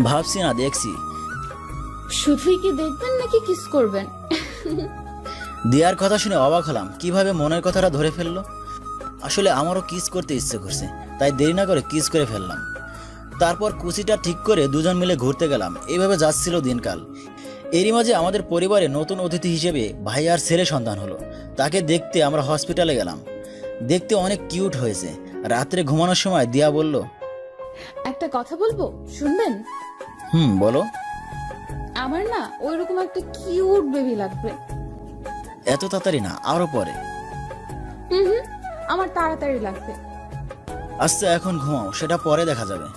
ভাবছি না, দেখছি। শুধুই কি দেখবেন নাকি কিস করবেন? দিয়ার কথা শুনে অবাক হলাম, কিভাবে মনের কথাটা ধরে ফেললো। আসলে আমারও কিস করতে ইচ্ছে করছে, তাই দেরি না করে কিস করে ফেললাম। তারপর কুচিটা ঠিক করে দুজন মিলে ঘুরতে গেলাম। এইভাবে যাচ্ছিল দিনকাল। এরই মাঝে আমাদের পরিবারে নতুন অতিথি হিসেবে ভাই আর ছেলে সন্তান হলো। তাকে দেখতে আমরা হসপিটালে গেলাম। দেখতে অনেক কিউট হয়েছে। রাত্রে ঘুমানোর সময় দিয়া বলল, একটা কথা বলবো, শুনবেন? বলো। আমার না ওইরকম একটা কিউট বেবি লাগবে। এত তাড়াতাড়ি না, আরো পরে। হুম, আমার তাড়াতাড়ি লাগবে। আচ্ছা, এখন ঘুমাও, সেটা পরে দেখা যাবে।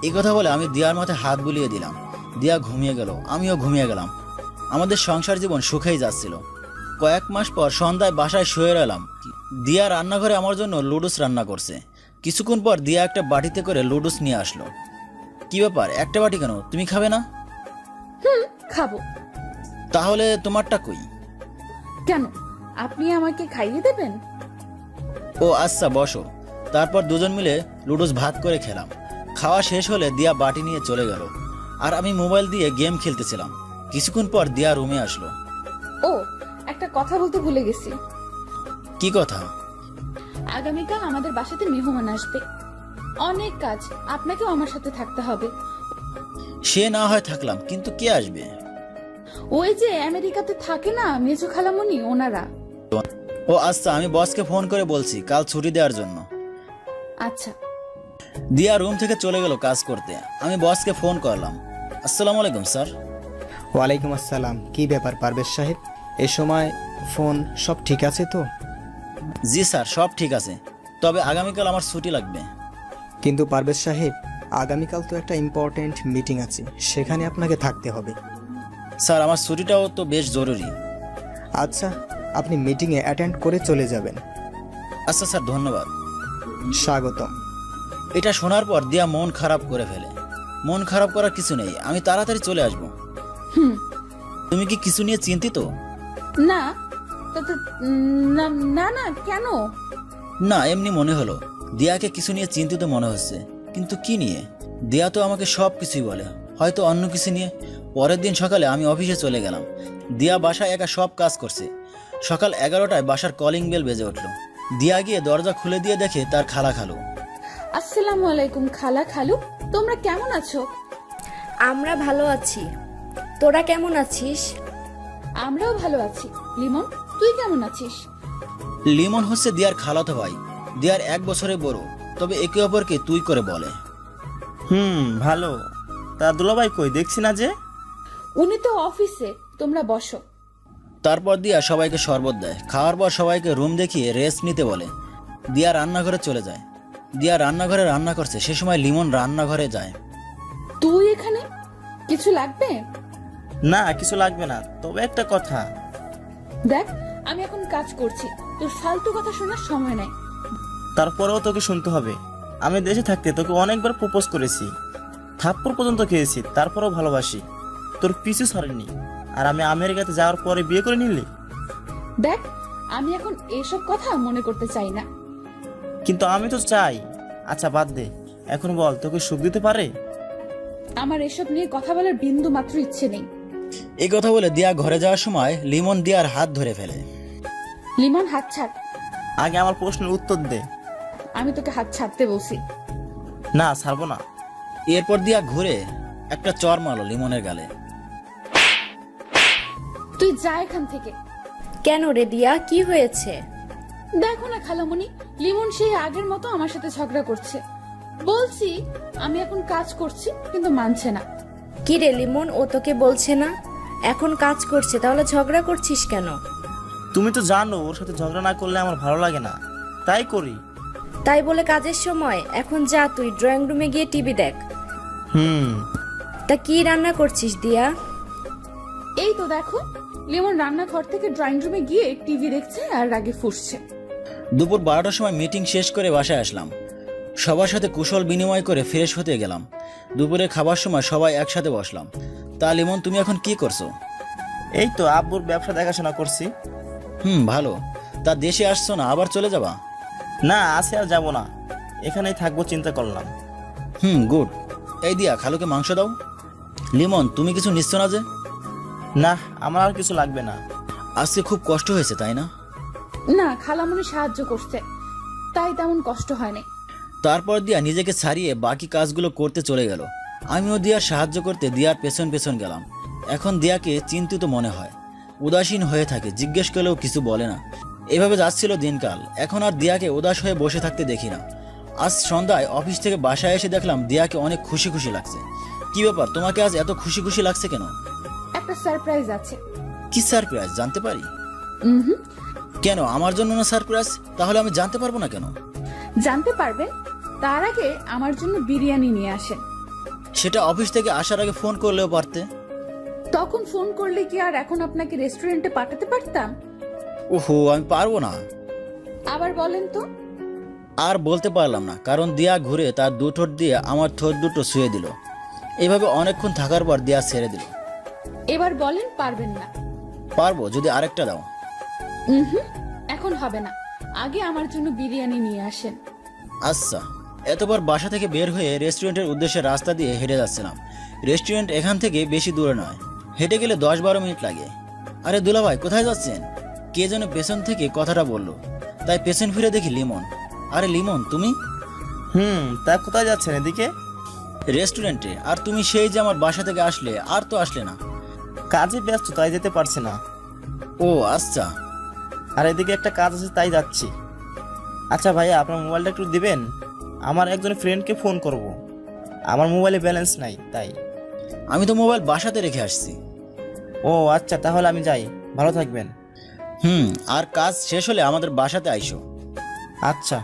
এই কথা বলে আমি দিয়ার মাথায় হাত বুলিয়ে দিলাম। দিয়া ঘুমিয়ে গেল, আমিও ঘুমিয়ে গেলাম। আমাদের সংসার জীবন সুখেই যাচ্ছিল। কয়েক মাস পর সন্ধ্যায় বাসায় শুয়ে এলাম। দিয়া রান্নাঘরে আমার জন্য লুডুস রান্না করছে। কিছুক্ষণ পর দিয়া একটা বাটিতে করে লুডুস নিয়ে আসলো। কি ব্যাপার, একটা বাটি কেন? তুমি খাবে না? খাবো। তাহলে তোমারটা কই? কেন, আপনি আমাকে খাইয়ে দেবেন? ও আচ্ছা, বসো। তারপর দুজন মিলে লুডুস ভাত করে খেলাম। খাওয়া শেষ হলে দিয়া বাটি নিয়ে চলে গেল, আর আমি মোবাইল দিয়ে গেম খেলতেছিলাম। কিছুক্ষণ পর দিয়া রুমে আসলো। ও, একটা কথা বলতে ভুলে গেছি। কি কথা? আগামীকাল আমাদের বাসাতে মেহমান আসবে। অনেক কাজ, আপনাকেও আমার সাথে থাকতে হবে। সে না হয় থাকলাম, কিন্তু কে আসবে? ওই যে আমেরিকাতে থাকে না মেজো খালামণি, ওনারা। ও আচ্ছা, আমি বসকে ফোন করে বলছি কাল ছুটি দেওয়ার জন্য। আচ্ছা। দিয়া রুম থেকে চলে গেল কাজ করতে। আমি বসকে ফোন করলাম। আসসালামু আলাইকুম স্যার। ওয়ালাইকুম আসসালাম। কি ব্যাপার পারভেজ সাহেব, এ সময় ফোন? সব ঠিক আছে তো? জি স্যার, সব ঠিক আছে, তবে আগামীকাল আমার ছুটি লাগবে। কিন্তু পারভেজ সাহেব, আগামীকাল তো একটা ইম্পর্ট্যান্ট মিটিং আছে, সেখানে আপনাকে থাকতে হবে। স্যার, আমার ছুটিটাও তো বেশ জরুরি। আচ্ছা, আপনি মিটিংয়ে অ্যাটেন্ড করে চলে যাবেন। আচ্ছা স্যার, ধন্যবাদ। স্বাগতম। এটা শোনার পর দিয়া মন খারাপ করে ফেলে। মন খারাপ করার কিছু নেই, আমি তাড়াতাড়ি চলে আসব। তুমি কি কিছু নিয়ে চিন্তিত? না না না না, কেন? না, এমনি মনে হলো। দিয়াকে কিছু নিয়ে চিন্তিত মনে হচ্ছে, কিন্তু কি নিয়ে? দিয়া তো আমাকে সব কিছুই বলে, হয়তো অন্য কিছু নিয়ে। পরের দিন সকালে আমি অফিসে চলে গেলাম। দিয়া বাসায় একা সব কাজ করছে। সকাল 11টায় বাসার কলিং বেল বেজে উঠল। দিয়া গিয়ে দরজা খুলে দিয়ে দেখে তার খালা খালু। আসসালামু আলাইকুম খালা খালু, তোমরা কেমন আছো? আমরা ভালো আছি, তোরা কেমন আছিস? আমরাও ভালো আছি। লিমন, তুই কেমন আছিস? লিমন হচ্ছে দিয়ার খালাতো ভাই। দিয়ার 1 বছরের বড়। তবে একে অপরকে তুই করে বলে। ভালো। তা দুলাভাই কই দেখছি না যে? উনি তো অফিসে, তোমরা বসো। তারপর দিয়া সবাইকে শরবত দেয়। খাওয়ার পর সবাইকে রুম দেখিয়ে রেস্ট নিতে বলে। দিয়া রান্নাঘরে চলে যায়। দিয়া রান্নাঘরে রান্না করছে, সে সময় লিমন রান্নাঘরে যায়। তুই এখানে? কিছু লাগবে? না কিছু লাগবে না, তবে একটা কথা। দেখ, আমি এখন কাজ করছি, তোর ফালতু কথা শোনার সময় নাই। তারপরেও তোকে শুনতে হবে। আমি দেশে থাকতে তোকে অনেকবার প্রপোজ করেছি, থাপ্পড় পর্যন্ত খেয়েছি, তারপরেও ভালোবাসি, তোর পিছু ছাড়েনি। আর আমি আমেরিকাতে যাওয়ার পরে বিয়ে করে নিলি। দেখ, আমি এখন এসব কথা মনে করতে চাই না। কিন্তু আমি তো চাই। আচ্ছা বাদ দে, এখন বল তোকে সুখ দিতে পারে? আমার এসব নিয়ে কথা বলার বিন্দু মাত্র ইচ্ছে নেই। এই কথা বলে দিয়া ঘরে যাওয়ার সময় লিমন দিয়ার হাত ধরে ফেলে। লিমন, হাত ছাড়। আগে আমার প্রশ্নের উত্তর দে। আমি তোকে হাত ছাড়তে বলছি। না ছাড়বো না। এরপর দিয়া ঘুরে একটা চর মারলো লিমনের গালে। তুই যা এখান থেকে। কেন রে দিয়া, কি হয়েছে? দেখো না খালামণি, লিমন সেই আগের মতো আমার সাথে ঝগড়া করছে। বলছি আমি এখন কাজ করছি, কিন্তু মানছে না। কি রে লিমন, ও তোকে বলছে না এখন কাজ করছে, তাহলে ঝগড়া করছিস কেন? তুমি তো জানো ওর সাথে ঝগড়া না করলে আমার ভালো লাগে না, তাই করি। তাই বলে কাজের সময়? এখন যা তুই ড্রয়িং রুমে গিয়ে টিভি দেখ। তা কি রান্না করছিস দিয়া? এই তো দেখো, লিমন রান্নাঘর থেকে ড্রয়িং রুমে গিয়ে টিভি দেখছে আর রাগে ফুঁসছে। দুপুর 12টার সময় মিটিং শেষ করে বাসায় আসলাম। সবার সাথে কুশল বিনিময় করে ফ্রেশ হতে গেলাম। দুপুরে খাবার সময় সবাই একসাথে বসলাম। তা লিমন, তুমি এখন কি করছো? এই তো আব্বুর ব্যবসা দেখাশোনা করছি। ভালো। তা দেশে আসছো না, আবার চলে যাবা? না, আসে আর যাবো না, এখানেই থাকবো চিন্তা করলাম। গুড। এই দিয়া খালুকে মাংস দাও। লিমন, তুমি কিছু নিচ্ছ না যে? না, আমার আর কিছু লাগবে না। আজকে খুব কষ্ট হয়েছে তাই না? না, খালামণি সাহায্য করছে, তাই তেমন কষ্ট হয়নি। তারপর দিয়া নিজেকে ছাড়িয়ে বাকি কাজগুলো করতে চলে গেল। আমিও দিয়ার সাহায্য করতে দিয়ার পেছন পেছন গেলাম। এখন দিয়াকে চিন্তিত মনে হয়, উদাসীন হয়ে থাকে, জিজ্ঞেস করলেও কিছু বলে না। এভাবে যাচ্ছিল দিনকাল। এখন আর দিয়াকে উদাস হয়ে বসে থাকতে দেখি না। আজ সন্ধ্যায় অফিস থেকে বাসায় এসে দেখলাম দিয়াকে অনেক খুশি খুশি লাগছে। কি ব্যাপার, তোমাকে আজ এত খুশি খুশি লাগছে কেন? একটা সারপ্রাইজ আছে। কি সারপ্রাইজ, জানতে পারি? হুম, কেন, আমার জন্য না সারপ্রাইজ? তাহলে আমি জানতে পারবো না কেন? জানতে পারবেন, তার আগে আমার জন্য বিরিয়ানি নিয়ে আসেন। সেটা অফিস থেকে আসার আগে ফোন করলেও পারতে। তখন ফোন করলে কি আর এখন আপনাকে রেস্টুরেন্টে পাঠাতে পারতাম? ওহো, আমি পারবো না। আবার বলেন তো। আর বলতে পারলাম না, কারণ দিয়া ঘুরে তার দু ঠোঁট দিয়ে আমার ঠোঁট দুটো শুয়ে দিল। এইভাবে অনেকক্ষণ থাকার পর দিয়া ছেড়ে দিল। এবার বলেন পারবেন না। পারবো, যদি আরেকটা দাও। এখন হবে না, আগে আমার জন্য বিরিয়ানি নিয়ে আসেন। আচ্ছা। এতবার বাসা থেকে বের হয়ে রেস্টুরেন্টের উদ্দেশ্যে রাস্তা দিয়ে হেঁটে যাচ্ছিলাম। রেস্টুরেন্ট এখান থেকে বেশি দূরে নয়, হেঁটে গেলে 10-12 মিনিট লাগে। আরে দুলাভাই, কোথায় যাচ্ছেন? কে যেন পেছন থেকে কথাটা বলল, তাই পেছন ফিরে দেখি লিমন। আরে লিমন, তুমি? তা কোথায় যাচ্ছেন? এদিকে রেস্টুরেন্টে। আর তুমি সেই যে আমার বাসা থেকে আসলে, আর তো আসলে না। কাজে ব্যস্ত, তাই যেতে পারছি না। ও আচ্ছা। আর এদিকে একটা কাজ আছে, তাই যাচ্ছি। আচ্ছা ভাইয়া, আপনার মোবাইলটা একটু দিবেন? আমার একজন ফ্রেন্ডকে ফোন করব, আমার মোবাইলে ব্যালেন্স নাই তাই। আমি তো মোবাইল বাসাতে রেখে আসছি। ও আচ্ছা, তাহলে আমি যাই, ভালো থাকবেন। আর কাজ শেষ হলে আমাদের বাসাতে আইসো। আচ্ছা।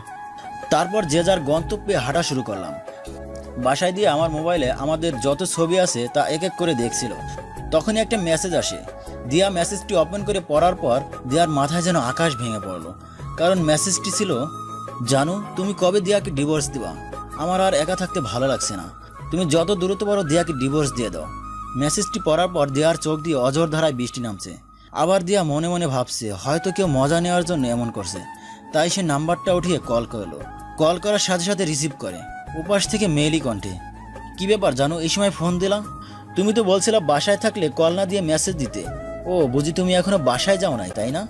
তারপর যে যার গন্তব্যে হাঁটা শুরু করলাম। বাসায় দিয়ে আমার মোবাইলে আমাদের যত ছবি আছে তা এক এক করে দেখছিল। তখনই একটা মেসেজ আসে। দিয়া মেসেজটি ওপেন করে পড়ার পর দিয়ার মাথায় যেন আকাশ ভেঙে পড়লো। কারণ মেসেজটি ছিল, জানো তুমি কবে দিয়াকে ডিভোর্স দিবা? আমার আর একা থাকতে ভালো লাগছে না, তুমি যত দ্রুত পারো দিয়াকে ডিভোর্স দিয়ে দাও। মেসেজটি পড়ার পর দিয়ার চোখ দিয়ে অঝোর ধারায় বৃষ্টি নামছে। আবার দিয়া মনে মনে ভাবছে হয়তো কেউ মজা নেওয়ার জন্য এমন করছে। তাই সে নাম্বারটা উঠিয়ে কল করলো। কল করার সাথে সাথে রিসিভ করে উপাস থেকে মেয়েলি কণ্ঠে। কি ব্যাপার জানো, এই সময় ফোন দিলাম? তুমি তো বলছিলা বাসায় থাকলে কল না দিয়ে মেসেজ দিতে। ও বুঝি তুমি এখনো বাসায় যাও নাই, তাই না?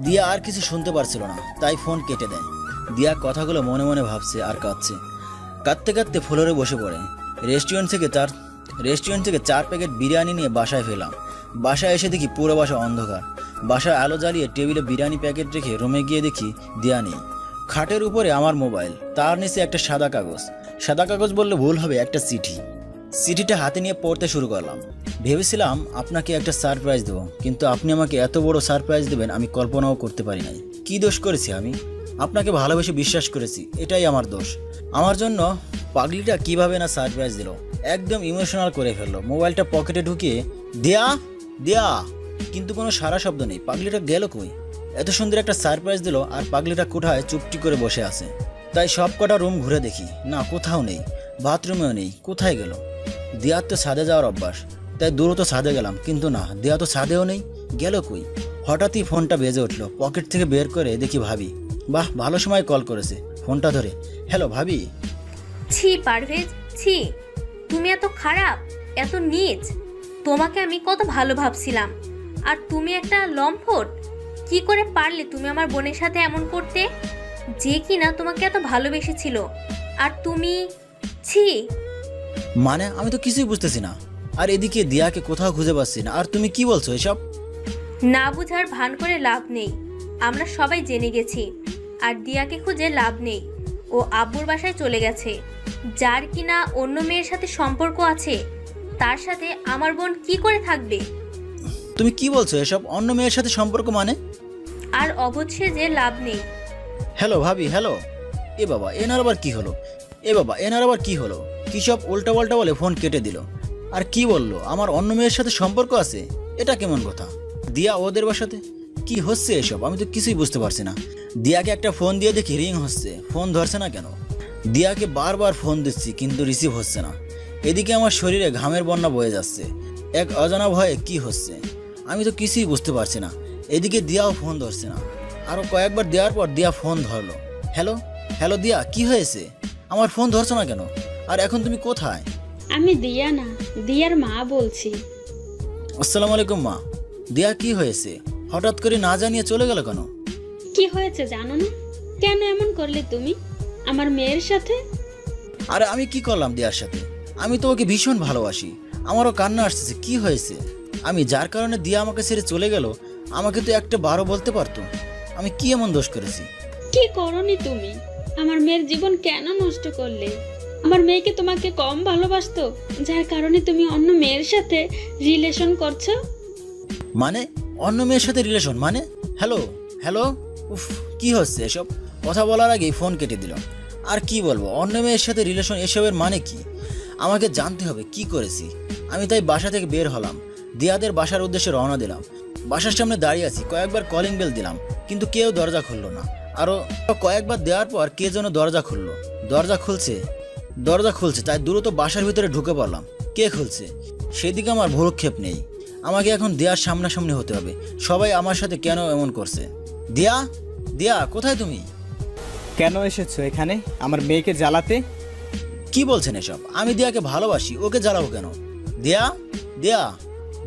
দিয়া আর কিছু শুনতে পারছিল না, তাই ফোন কেটে দেয়। দিয়া কথাগুলো মনে মনে ভাবছে আর কাঁদছে। কাঁদতে কাঁদতে ফ্লোরে বসে পড়ে। রেস্টুরেন্ট থেকে 4 প্যাকেট বিরিয়ানি নিয়ে বাসায় ফেলাম। বাসায় এসে দেখি পুরো বাসা অন্ধকার। বাসায় আলো জ্বালিয়ে টেবিলে বিরিয়ানি প্যাকেট রেখে রুমে গিয়ে দেখি দিয়া নেই। খাটের উপরে আমার মোবাইল, তার নিচে একটা সাদা কাগজ। সাদা কাগজ বললে ভুল হবে, একটা চিঠি। চিঠিটা হাতে নিয়ে পড়তে শুরু করলাম। ভেবেছিলাম আপনাকে একটা সারপ্রাইজ দেবো, কিন্তু আপনি আমাকে এত বড় সারপ্রাইজ দেবেন আমি কল্পনাও করতে পারি নাই। কী দোষ করেছি আমি? আপনাকে ভালোবেসে বিশ্বাস করেছি, এটাই আমার দোষ। আমার জন্য পাগলিটা কিভাবে না সারপ্রাইজ দিল, একদম ইমোশনাল করে ফেললো। মোবাইলটা পকেটে ঢুকিয়ে দেয়া দেয়া, কিন্তু কোনো সারা শব্দ নেই। পাগলিটা গেল কই? এত সুন্দর একটা সারপ্রাইজ দিল আর পাগলিটা কোঠায় চুপটি করে বসে আছে। তাই সব কটা রুম ঘুরে দেখি, না কোথাও নেই, বাথরুমেও নেই। কোথায় গেল? দিয়ার তো ছাদে যাওয়ার অভ্যাস, তাই দ্রুত ছাদে গেলাম, কিন্তু না, দেয়া তো ছাদেও নেই। গেল কই? হঠাৎই ফোনটা বেজে উঠলো। পকেট থেকে বের করে দেখি ভাবি। বাহ, ভালো সময় কল করেছে। ফোনটা ধরে, হ্যালো ভাবি। ছি পারভেজ, ছি, তুমি এত খারাপ, এত নীচ। তোমাকে আমি কত ভালো ভাবছিলাম, আর তুমি একটা লম্পট। কি করে পারলে তুমি আমার বোনের সাথে এমন করতে, যে কিনা তোমাকে এত ভালোবেসেছিল? আর তুমি, ছি। মানে আমি তো কিছুই বুঝতেছি না। আর এদিকে দিয়াকে কোথাও খুঁজে পাচ্ছি না। আর তুমি কি বলছো এসব? না বুঝার ভান করে লাভ নেই, আমরা সবাই জেনে গেছি। আর দিয়াকে খুঁজে লাভ নেই, ও আব্বুর বাসায় চলে গেছে। যার কিনা অন্য মেয়ের সাথে সম্পর্ক আছে, তার সাথে আমার বোন কি করে থাকবে? তুমি কি বলছো এসব? অন্য মেয়ের সাথে সম্পর্ক মানে? আর অবুঝ সেজে লাভ নেই। হ্যালো ভাবি, হ্যালো। এ বাবা, এনার আবার কি হলো? এনার আবার কি হলো? কি সব উল্টা পাল্টা বলে ফোন কেটে দিল। আর কি বললো? আমার অন্য মেয়ের সাথে সম্পর্ক আছে? এটা কেমন কথা? দিয়া ওদের বাসাতে? কি হচ্ছে এসব? আমি তো কিছুই বুঝতে পারছি না। দিয়াকে একটা ফোন দিয়ে দেখি রিং হচ্ছে, ফোন ধরছে না কেন? দিয়াকে বারবার ফোন দিচ্ছি কিন্তু রিসিভ হচ্ছে না। এদিকে আমার শরীরে ঘামের বন্যা বয়ে যাচ্ছে। এক অজানা ভয়ে কি হচ্ছে আমি তো কিছুই বুঝতে পারছি না। এদিকে দিয়াও ফোন ধরছে না। আরও কয়েকবার দেওয়ার পর দিয়া ফোন ধরলো। হ্যালো হ্যালো দিয়া, কি হয়েছে? আমার ফোন ধরছো না কেন? আর এখন তুমি কোথায়? আমি দিয়া না, দিয়ার মা বলছি। আসসালামু আলাইকুম মা। দিয়া, কি হয়েছে? হঠাৎ করে না জানিয়ে চলে গেল কেন? কি হয়েছে জানো না? কেন এমন করলে তুমি আমার মেয়ের সাথে? আরে আমি কি করলাম দিয়ার সাথে? আমি তো ওকে ভীষণ ভালোবাসি। আমারও কান্না আসতেছে। কি হয়েছে? আমি যার কারণে দিয়া আমাকে ছেড়ে চলে গেল, আমাকে তো একটা বারো বলতে পারতো। আমি কি এমন দোষ করেছি? কি করনি তুমি? আমার মেয়ের জীবন কেন নষ্ট করলে? আমার মেয়েকে তোমাকে কম ভালোবাসতো, যার কারণে তুমি অন্য মেয়ের সাথে রিলেশন করছো। মানে অন্য মেয়ের সাথে রিলেশন মানে? হ্যালো হ্যালো, উফ, কি হচ্ছে এসব? কথা বলার আগেই ফোন কেটে দিল। আর কি বলবো, অন্য মেয়ের সাথে রিলেশন, এসবের মানে কি? আমাকে জানতে হবে কি করেছি আমি। তাই বাসা থেকে বের হলাম, দিয়াদের বাসার উদ্দেশ্যে রওনা দিলাম। বাসার সামনে দাঁড়িয়ে আছি, কয়েকবার কলিং বেল দিলাম কিন্তু কেউ দরজা খুললো না। আরও কয়েকবার দেওয়ার পর কে যেন দরজা খুললো। দরজা খুলছে, তাই দ্রুত বাসার ভিতরে ঢুকে পড়লাম। কে খুলছে সেদিকে আমার ভ্রুক্ষেপ নেই। আমাকে এখন দেয়ার সামনাসামনি হতে হবে। সবাই আমার সাথে কেন এমন করছে? দিয়া, দিয়া কোথায় তুমি? কেন এসেছো এখানে আমার মেয়েকে জ্বালাতে? কি বলছেন এসব? আমি দিয়াকে ভালোবাসি, ওকে জ্বালাবো কেন? দিয়া, দিয়া।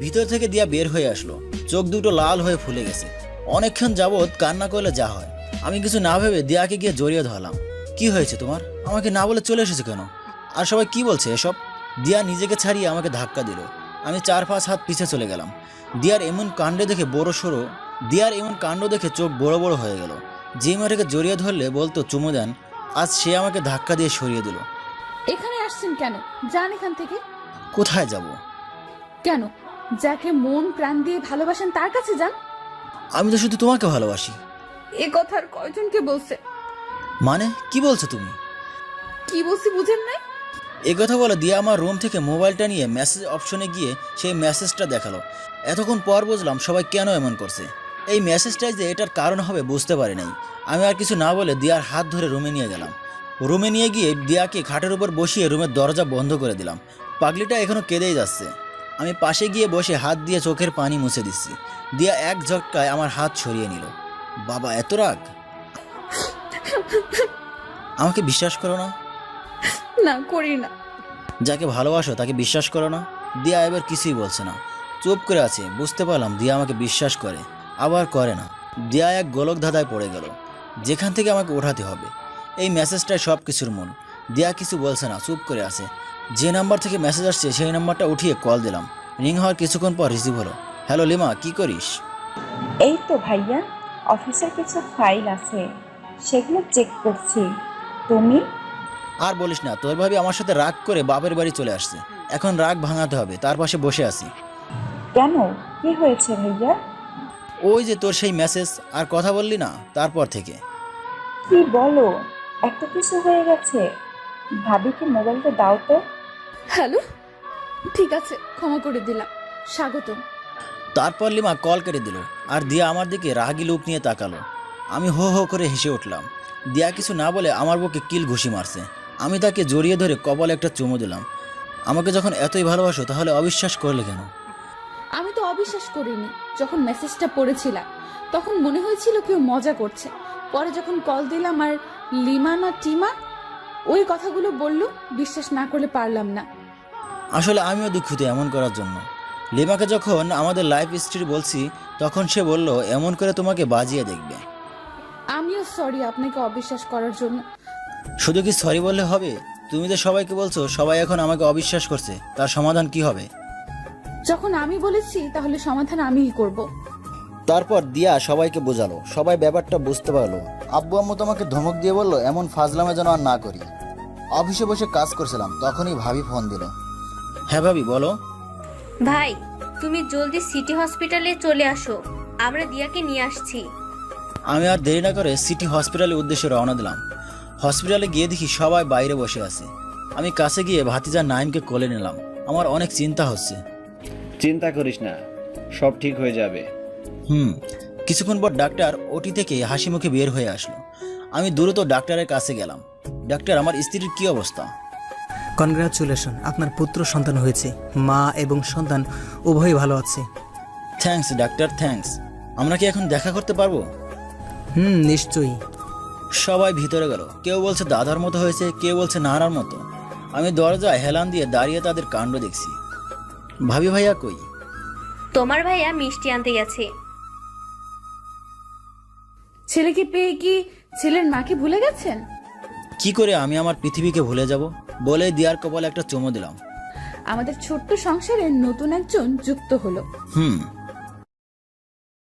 ভিতর থেকে দিয়া বের হয়ে আসলো। চোখ দুটো লাল হয়ে ফুলে গেছে। অনেকক্ষণ যাবৎ কান্না করলে যা হয়। আমি কিছু না ভেবে দিয়াকে গিয়ে জড়িয়ে ধরলাম। কি হয়েছে তোমার? আমাকে না বলে চলে এসেছে কেন? আর সবাই কি বলছে এসব? দিয়া নিজেকে ছাড়িয়ে আমাকে ধাক্কা দিল। আমি 4-5 হাত পিছে চলে গেলাম। দিয়ার এমন কাণ্ড দেখে চোখ বড় বড় হয়ে গেল। যে মেয়েটাকে জড়িয়ে ধরলে বলতো চুমু দেন, আজ সে আমাকে ধাক্কা দিয়ে সরিয়ে দিল। এখানে আসছেন কেন? যান এখান থেকে। কোথায় যাব? কেন? যাকে মন প্রাণ দিয়ে ভালোবাসেন তার কাছে যান। আমি তো শুধু তোমাকে ভালোবাসি। এ কথা আর কয়জনকে বলছে? মানে কি বলছো তুমি? কি বলছি বুঝেন নাই? এ কথা বলে দিয়ে আমার রুম থেকে মোবাইলটা নিয়ে মেসেজ অপশনে গিয়ে সেই মেসেজটা দেখালো। এতক্ষণ পর বুঝলাম সবাই কেন এমন করছে। এই মেসেজটাই যে এটার কারণ হবে বুঝতে পারি নাই। আমি আর কিছু না বলে দিয়ার হাত ধরে রুমে নিয়ে গেলাম। রুমে নিয়ে গিয়ে দিয়াকে খাটের উপর বসিয়ে রুমের দরজা বন্ধ করে দিলাম। পাগলিটা এখনও কেঁদেই যাচ্ছে। আমি পাশে গিয়ে বসে হাত দিয়ে চোখের পানি মুছে দিচ্ছি। দিয়া এক ঝটকায় আমার হাত সরিয়ে নিল। বাবা, এত রাগ! আমাকে বিশ্বাস করো না? না, করি না। যাকে ভালোবাসো তাকে বিশ্বাস করো না? দিয়া এবার কিছুই বলছে না, চুপ করে আছে। বুঝতে পারলাম দিয়া আমাকে বিশ্বাস করে, আবার করে না। দিয়া এক গোলক ধাঁধায় পড়ে গেল, যেখান থেকে আমাকে ওঠাতে হবে। এই মেসেজটাই সব কিছুর মূল। দিয়া কিছু বলছে না, চুপ করে আছে। যে নাম্বার থেকে মেসেজ আসছে সেই নাম্বারটা উঠিয়ে কল দিলাম। রিং হওয়ার কিছুক্ষণ পর রিসিভ হলো। হ্যালো লিমা, কি করিস? এই তো ভাইয়া, অফিসের কিছু ফাইল আছে, সেগুলো চেক করছি। তুমি? আর বলিস না, তোর ভাবি আমার সাথে রাগ করে বাপের বাড়ি চলে আসছে। এখন রাগ ভাঙাতে হবে, তার পাশে বসে আছি। কেন, কি হয়েছে ভাইয়া? ওই যে তোর সেই মেসেজ, আর কথা বললি না তারপর থেকে। কি বলো, এত কিছু হয়ে গেছে? ভাবিকে মোবাইলটা দাও তো। হ্যালো, ঠিক আছে, ক্ষমা করে দিলাম, স্বাগতম। তারপর লিমা কল কেটে দিল, আর দিয়া আমার দিকে রাগি লুক নিয়ে তাকালো। আমি হো হো করে হেসে উঠলাম। দিয়া কিছু না বলে আমার বুকে কিল ঘুষি মারছে। আমি তাকে জড়িয়ে ধরে কপালে একটা চুমু দিলাম। আমাকে যখন এতই ভালোবাসো তাহলে অবিশ্বাস করলে কেন? আমি তো অবিশ্বাস করিনি। যখন মেসেজটা পড়েছিলাম তখন মনে হয়েছিল কেউ মজা করছে। পরে যখন কল দিলাম আর লিমা না টিমা ওই কথাগুলো বলল, বিশ্বাস না করলে পারলাম না। আসলে আমিও দুঃখিত এমন করার জন্য। লিমাকে যখন আমাদের লাইফ স্টোরি বলছি তখন সে বলল এমন করে তোমাকে বাজিয়ে দেখবে। আমিও সরি আপনাকে অবিশ্বাস করার জন্য। শুধু কি সরি বললে হবে? তুমি তো সবাইকে বলছো, সবাই এখন আমাকে অবিশ্বাস করছে, তার সমাধান কি হবে? যখন আমি বলেছি তাহলে সমাধান আমিই করব। তারপর দিয়া সবাইকে বোঝালো, সবাই ব্যাপারটা বুঝতে পারলো। আব্বু আম্মু তোমাকে ধমক দিয়ে বললো এমন ফাজলামে যেন আর না করি। অফিসে বসে কাজ করছিলাম, তখনই ভাবি ফোন দিল। হ্যাঁ ভাবি বলো। ভাই, তুমি জলদি সিটি হসপিটালে চলে আসো, আমরা দিয়াকে নিয়ে আসছি। আমি আর দেরি না করে সিটি হসপিটালের উদ্দেশ্যে রওনা দিলাম। হসপিটালে গিয়ে দেখি সবাই বাইরে বসে আছে। আমি কাছে গিয়ে ভাতিজা নাইমকে কোলে নিলাম। আমার অনেক চিন্তা হচ্ছে। চিন্তা করিস না, সব ঠিক হয়ে যাবে। কিছুক্ষণ পর ডাক্তার ওটি থেকে হাসি মুখে বের হয়ে আসলো। আমি দ্রুত ডাক্তারের কাছে গেলাম। ডাক্তার, আমার স্ত্রীর কি অবস্থা? কনগ্রাচুলেশন, আপনার পুত্র সন্তান হয়েছে। মা এবং সন্তান উভয়ই ভালো আছে। Thanks doctor, thanks. আমরা কি এখন দেখা করতে পারবো? নিশ্চয়ই। সবাই ভিতরে গেল। কেউ বলছে দাদার মতো হয়েছে, কেউ বলছে নানার মতো। আমি দরজায় হেলান দিয়ে দাঁড়িয়ে তাদের কাণ্ড দেখছি। ভাবি ভাইয়া কই? তোমার ভাইয়া মিষ্টি আনতে গেছে। ছেলেকে পেয়ে কি ছেলের মাকে ভুলে গেছেন? কি করে আমি আমার পৃথিবীকে ভুলে যাব? বলে দিয়ার কপালে একটা চুমু দিলাম। আমাদের ছোট্ট সংসারে নতুন একজন যুক্ত হলো।